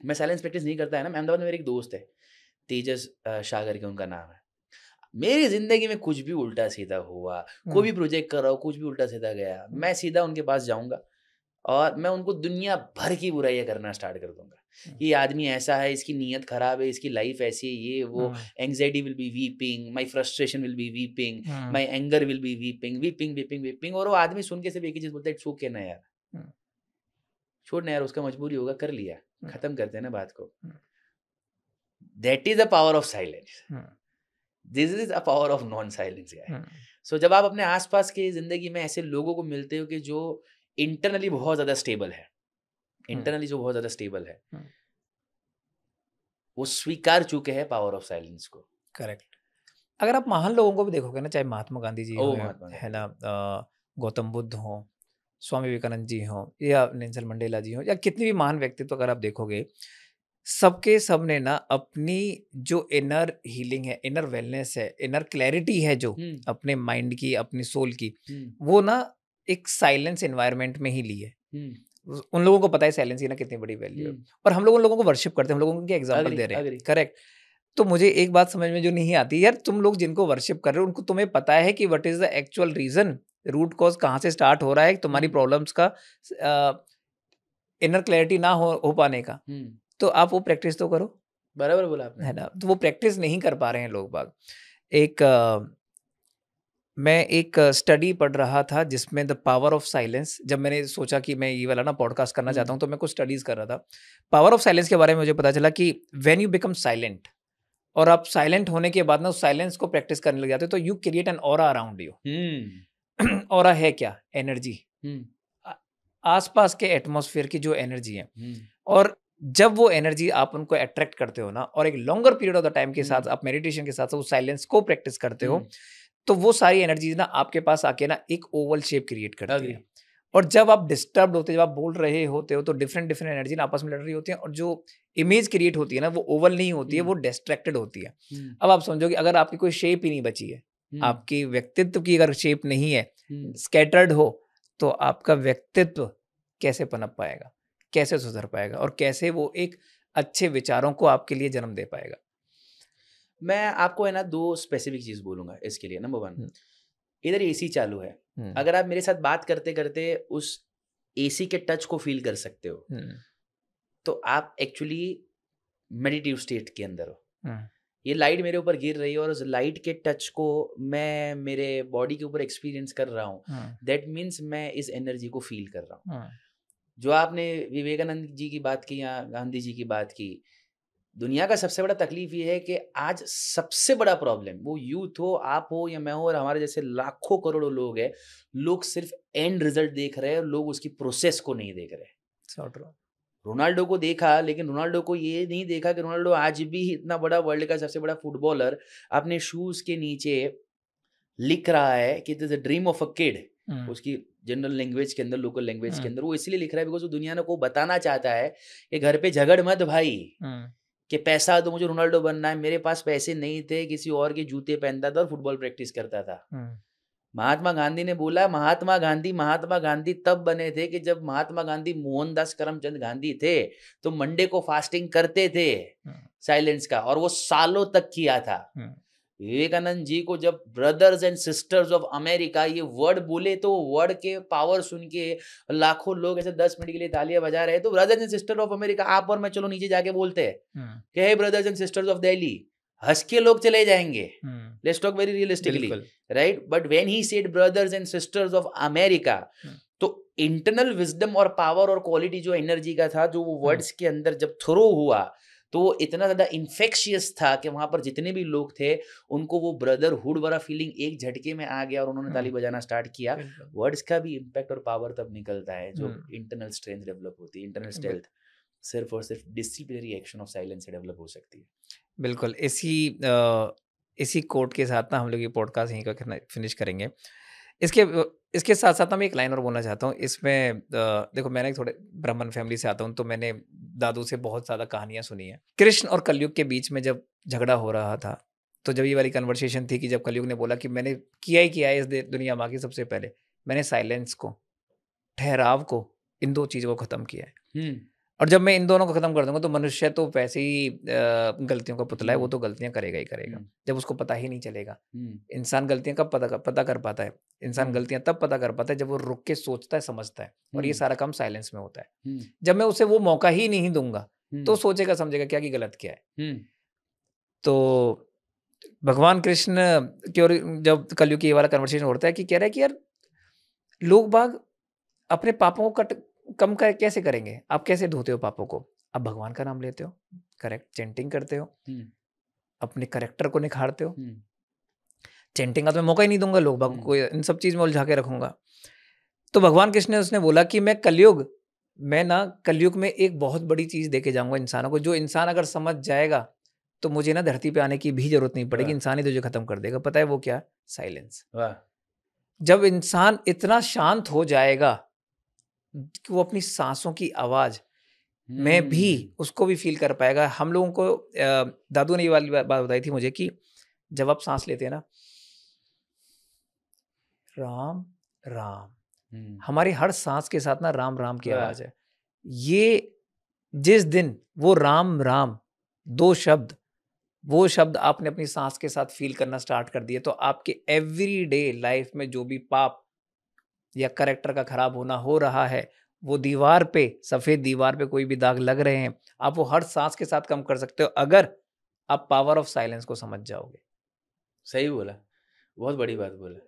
S2: मैं साइलेंस प्रैक्टिस नहीं करता है ना, अहमदाबाद में मेरे एक दोस्त है, तेजस शाह करके उनका नाम है। मेरी जिंदगी में कुछ भी उल्टा सीधा हुआ, कोई भी प्रोजेक्ट कर रहा हो, कुछ भी उल्टा सीधा गया, मैं सीधा उनके पास जाऊंगा और मैं उनको दुनिया भर की बुराइयां करना स्टार्ट कर दूंगा। ये आदमी ऐसा है, इसकी नीयत खराब है, इसकी लाइफ ऐसी है, ये वो, anxiety will be weeping, my frustration will be weeping, my anger will be weeping weeping weeping weeping. और वो आदमी सुन के सिर्फ एक ही चीज बोलता है, इट्स ओके ना यार, छोड़ ना यार, उसका मजबूरी होगा, कर लिया, खत्म करते हैं ना बात को। That is the power of silence, this is a power of non silence guy. So जब आप अपने आसपास की जिंदगी में ऐसे लोगों को मिलते हो कि जो इंटरनली बहुत ज्यादा स्टेबल है, इंटरनली जो बहुत ज्यादा स्टेबल है, वो स्वीकार चुके हैं पावर ऑफ साइलेंस को।
S1: करेक्ट। अगर आप महान लोगों को भी देखोगे ना, चाहे महात्मा गांधी जी हो, है ना, गौतम बुद्ध हो, स्वामी विवेकानंद जी हो, या नेल्सन मंडेला जी हो, या कितने भी महान व्यक्तित्व अगर आप देखोगे, सबके सब ने ना अपनी जो इनर हीलिंग है, इनर वेलनेस है, इनर क्लैरिटी है, जो अपने माइंड की, अपनी सोल की, वो ना एक साइलेंस एनवायरनमेंट में ही ली है। उन लोगों को पता है साइलेंस की ना कितनी बड़ी वैल्यू है, और हम लोगों को वर्शिप करते हैं, हम लोगों को एग्जांपल दे रहे हैं। करेक्ट। तो मुझे एक बात समझ में जो नहीं आती यार, तुम लोग जिनको वर्शिप कर रहे हो, उनको तुम्हें पता है कि what is the actual reason, root cause कहाँ से स्टार्ट हो रहा है तुम्हारी प्रॉब्लम्स का, इनर क्लैरिटी ना हो पाने का, तो आप वो प्रैक्टिस तो करो।
S2: बराबर बोला आपने,
S1: है ना। तो वो प्रैक्टिस नहीं कर पा रहे हैं लोग बाग। मैं एक स्टडी पढ़ रहा था जिसमें द पावर ऑफ साइलेंस, जब मैंने सोचा कि मैं ये वाला ना पॉडकास्ट करना चाहता हूँ, तो मैं कुछ स्टडीज कर रहा था पावर ऑफ साइलेंस के बारे में। मुझे पता चला कि व्हेन यू बिकम साइलेंट, और आप साइलेंट होने के बाद ना उस साइलेंस को प्रैक्टिस करने लग जाते हो, तो you create an aura around you. Aura है क्या? एनर्जी,
S2: हम्म,
S1: आसपास के एटमॉस्फेयर की जो एनर्जी है।
S2: हम्म,
S1: और जब वो एनर्जी आप उनको अट्रैक्ट करते हो ना, और एक longer period of the time के साथ
S2: हम्म,
S1: आप मेडिटेशन के साथ साथ वो साइलेंस को प्रैक्टिस करते हो,
S2: हम्म,
S1: तो वो सारी एनर्जीज ना आपके पास आके ना एक ओवल शेप क्रिएट करती
S2: अग्री।
S1: है। और जब आप डिस्टर्ब होते हो, जब आप बोल रहे होते हो, तो डिफरेंट डिफरेंट एनर्जी ना आपस में लड़ रही होती है, और जो इमेज क्रिएट होती है ना, वो ओवल नहीं होती है, वो डिस्ट्रैक्टेड होती है।
S2: हम्म,
S1: अब आप समझो कि अगर आपकी कोई शेप ही नहीं बची है,
S2: हम्म,
S1: आपकी व्यक्तित्व की अगर शेप नहीं है,
S2: हम्म,
S1: स्कैटर्ड हो, तो आपका व्यक्तित्व कैसे पनप पाएगा, कैसे सुधर पाएगा, और कैसे वो एक अच्छे विचारों को आपके लिए जन्म दे पाएगा?
S2: मैं आपको है ना 2 स्पेसिफिक चीज़ बोलूँगा इसके लिए। नंबर 1,
S1: हम्म,
S2: इधर एसी चालू है।
S1: हम्म,
S2: अगर आप मेरे साथ बात करते-करते उस एसी के टच को फ़ील कर सकते हो,
S1: हम्म,
S2: तो आप एक्चुअली मेडिटेटिव स्टेट के अंदर हो।
S1: हम्म,
S2: ये लाइट मेरे ऊपर गिर रही है और उस लाइट के टच को मैं मेरे बॉडी के ऊपर एक्सपीरियंस कर रहा हूँ।
S1: हम्म,
S2: दैट मीन्स मैं इस एनर्जी को फ़ील कर रहा हूँ।
S1: हम्म,
S2: जो आपने विवेकानंद जी की बात की या गांधी जी की बात की, दुनिया का सबसे बड़ा तकलीफ ये है कि आज सबसे बड़ा प्रॉब्लम, वो यूथ हो, आप हो या मैं हो और हमारे जैसे लाखों करोड़ों लोग हैं, लोग सिर्फ एंड रिजल्ट देख रहे हैं और लोग उसकी प्रोसेस को नहीं देख रहे।
S1: so true।
S2: रोनाल्डो को देखा, लेकिन रोनाल्डो को ये नहीं देखा कि रोनाल्डो आज भी इतना बड़ा वर्ल्ड का सबसे बड़ा फुटबॉलर अपने शूज के नीचे लिख रहा है कि this a dream of a kid.
S1: हम्म,
S2: उसकी जनरल लैंग्वेज के अंदर, लोकल लैंग्वेज के
S1: हम्म,
S2: अंदर वो इसलिए लिख रहा है बिकॉज वो दुनिया को बताना चाहता है कि घर पे झगड़ मत भाई,
S1: हम्म,
S2: कि पैसा तो मुझे रोनाल्डो बनना है। मेरे पास पैसे नहीं थे, किसी और के जूते पहनता था और फुटबॉल प्रैक्टिस करता था।
S1: हम्म,
S2: महात्मा गांधी ने बोला, महात्मा गांधी तब बने थे कि जब महात्मा गांधी मोहनदास करमचंद गांधी थे तो मंडे को फास्टिंग करते थे
S1: हम्म,
S2: साइलेंस का, और वो सालों तक किया था।
S1: हम्म,
S2: विवेकानंद जी को जब brothers and sisters of America ये वर्ड बोले, तो वर्ड के पावर सुन के लाखों लोग ऐसे 10 मिनट के लिए तालियां बजा रहे हैं। तो brothers and sister of America आप और मैं चलो नीचे जाके बोलते हैं
S1: हम्म,
S2: कि hey brothers and sisters of Delhi, हंस के लोग चले जाएंगे।
S1: Hmm,
S2: let's talk very realistically,
S1: बिल्कुल।
S2: Right? But when he said brothers and sisters of America,
S1: hmm,
S2: तो इंटरनल विजडम और पावर और क्वालिटी जो एनर्जी का था, जो वो
S1: हम्म,
S2: वर्ड्स के अंदर जब थ्रो हुआ, तो वो इतना ज्यादा इन्फेक्शियस था कि वहां पर जितने भी लोग थे उनको वो ब्रदरहुड वाला फीलिंग एक झटके में आ गया और उन्होंने ताली
S1: हम्म,
S2: बजाना स्टार्ट किया।
S1: बिल्कुल।
S2: वर्ड्स का भी इम्पैक्ट और पावर तब निकलता है जो
S1: हम्म,
S2: इंटरनल स्ट्रेंथ डेवलप होती है। इंटरनल
S1: बिल-
S2: स्ट्रेंथ सिर्फ और सिर्फ डिसिप्लिनरी एक्शन ऑफ साइलेंस से डेवलप हो सकती है।
S1: बिल्कुल। इसी कोट के साथ ना हम लोग ये पॉडकास्ट यहीं का फिनिश करेंगे। इसके साथ साथ ना मैं एक लाइन और बोलना चाहता हूँ इसमें। देखो, मैंने थोड़े ब्राह्मण फैमिली से आता हूँ, तो मैंने दादू से बहुत ज़्यादा कहानियाँ सुनी हैं। कृष्ण और कलयुग के बीच में जब झगड़ा हो रहा था, तो जब ये वाली कन्वर्सेशन थी कि जब कलयुग ने बोला कि मैंने किया ही किया है इस दुनिया माँ की सबसे पहले, मैंने साइलेंस को, ठहराव को, इन 2 चीज़ों को ख़त्म किया है।
S2: हम्म,
S1: और जब मैं इन दोनों को ख़त्म कर दूँगा, तो मनुष्य तो वैसे ही गलतियों का पुतला है, वो
S2: हम्म,
S1: तो गलतियाँ करेगा ही करेगा,
S2: हम्म,
S1: जब उसको पता ही नहीं चलेगा।
S2: हम्म,
S1: इंसान गलतियाँ कब पता कर पाता है? इंसान
S2: हम्म,
S1: गलतियाँ तब पता कर पाता है जब वो रुक के सोचता है, समझता है, और ये
S2: हम्म,
S1: सारा काम साइलेंस में होता है।
S2: हम्म,
S1: जब मैं उसे वो मौका ही नहीं दूँगा, तो
S2: हम्म,
S1: सोचेगा समझेगा क्या कि गलत क्या है।
S2: हम्म,
S1: तो भगवान कृष्ण की ओर जब कलयुग की ये वाला कन्वर्सेशन होता है कि कह रहा है कि यार, लोग बाग अपने पापों को कम कैसे करेंगे? आप कैसे धोते हो पापों को? आप भगवान का नाम लेते हो, करेक्ट, चैंटिंग करते हो,
S2: हम्म,
S1: अपने कैरेक्टर को निखारते हो।
S2: हम्म,
S1: चैंटिंग का तो मैं मौका ही नहीं दूँगा लोग बागों
S2: हम्म,
S1: को, इन सब चीज़ में उलझा के रखूँगा। तो भगवान कृष्ण ने उसने बोला कि मैं ना कलयुग में एक बहुत बड़ी चीज़ दे के जाऊँगा इंसानों को, जो इंसान अगर समझ जाएगा, तो मुझे ना धरती पे आने की भी ज़रूरत नहीं पड़ेगी,
S2: वाह,
S1: इंसान ही तुझे खत्म कर देगा। पता है वो क्या? साइलेंस।
S2: वाह,
S1: जब इंसान इतना शांत हो जाएगा कि वो अपनी साँसों की आवाज़ में भी
S2: हम्म,
S1: उसको भी फ़ील कर पाएगा। हम लोगों को दादू ने ये वाली बात बताई थी मुझे कि जब आप साँस लेते हैं ना, राम, राम,
S2: हम्म,
S1: हमारी हर साँस के साथ ना राम, राम की
S2: वाह,
S1: आवाज़ है। ये जिस दिन वो राम, राम 2 शब्द, वो शब्द आपने अपनी साँस के साथ फ़ील करना स्टार्ट कर दिए, तो आपके एवरीडे लाइफ़ में जो भी पाप या करैक्टर का खराब होना हो रहा है, वो दीवार पे, सफ़ेद दीवार पे कोई भी दाग लग रहे हैं, आप वो हर साँस के साथ कम कर सकते हो, अगर आप पावर ऑफ साइलेंस को समझ जाओगे।
S2: सही बोला, बहुत बड़ी बात बोला।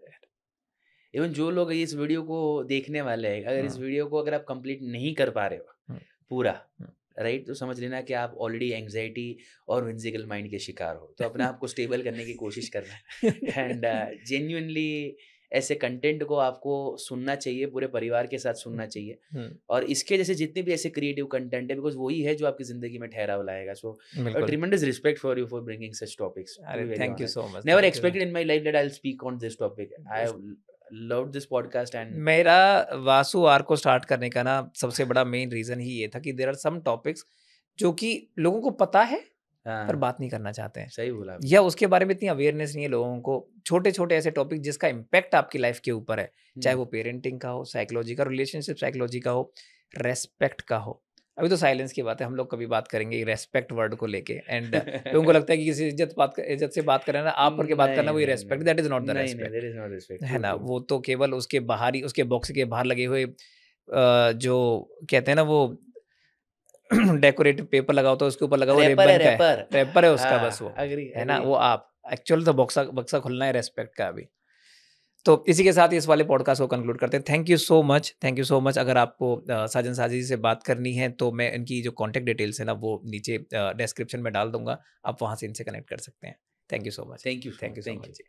S2: इवन जो लोग इस वीडियो को देखने वाले हैं, अगर इस
S1: हुँ,
S2: वीडियो को अगर आप कंप्लीट नहीं कर पा रहे हो
S1: हुँ,
S2: पूरा,
S1: हुँ।
S2: राइट, तो समझ लेना कि आप ऑलरेडी एंग्जाइटी और विंजिकल माइंड के शिकार हो। तो अपने आप को स्टेबल करने की कोशिश करना, एंड जेन्युइनली ऐसे कंटेंट को आपको सुनना चाहिए, पूरे परिवार के साथ सुनना चाहिए। और इसके जैसे जितने भी ऐसे क्रिएटिव कंटेंट है, बिकॉज वही है जो आपकी जिंदगी में ठहराव लाएगा। So tremendous respect for you for bringing such topics.
S1: Thank you so much.
S2: Never expected in my life that I will speak on this topic. I have loved this podcast and
S1: मेरा Vasu are को start करने का ना सबसे बड़ा main reason ही ये था कि देयर आर सम टॉपिक्स जो कि लोगों को पता है पर बात नहीं करना चाहते हैं,
S2: सही बोला आपने।
S1: या उसके बारे में इतनी अवेयरनेस नहीं है लोगों को। छोटे छोटे ऐसे टॉपिक जिसका इम्पैक्ट आपकी लाइफ के ऊपर है, चाहे वो पेरेंटिंग का हो, साइकोलॉजी का, रिलेशनशिप साइकोलॉजी का हो, रेस्पेक्ट का हो। अभी तो साइलेंस की बात है, हम लोग कभी बात करेंगे रेस्पेक्ट वर्ड को लेके। एंड लोगों को लगता है कि किसी इज्जत से बात करना, आप करके बात करना, वही respect. That is not the respect, है ना। वो तो केवल उसके बाहरी, उसके बॉक्स के बाहर लगे हुए जो कहते हैं ना वो डेकोरेटिव पेपर लगाओ तो उसके ऊपर लगा हुआ रिबन का है, रैपर है उसका, बस वो है ना। वो आप एक्चुअल तो बक्सा खुलना है रेस्पेक्ट का अभी। तो इसी के साथ इस वाले पॉडकास्ट को कंक्लूड करते हैं। Thank you so much. अगर आपको साजन साजी से बात करनी है तो मैं इनकी जो कॉन्टैक्ट डिटेल्स है ना वो नीचे डिस्क्रिप्शन में डाल दूंगा, आप वहाँ से इनसे कनेक्ट कर सकते हैं। Thank you so much.
S2: Thank you so much.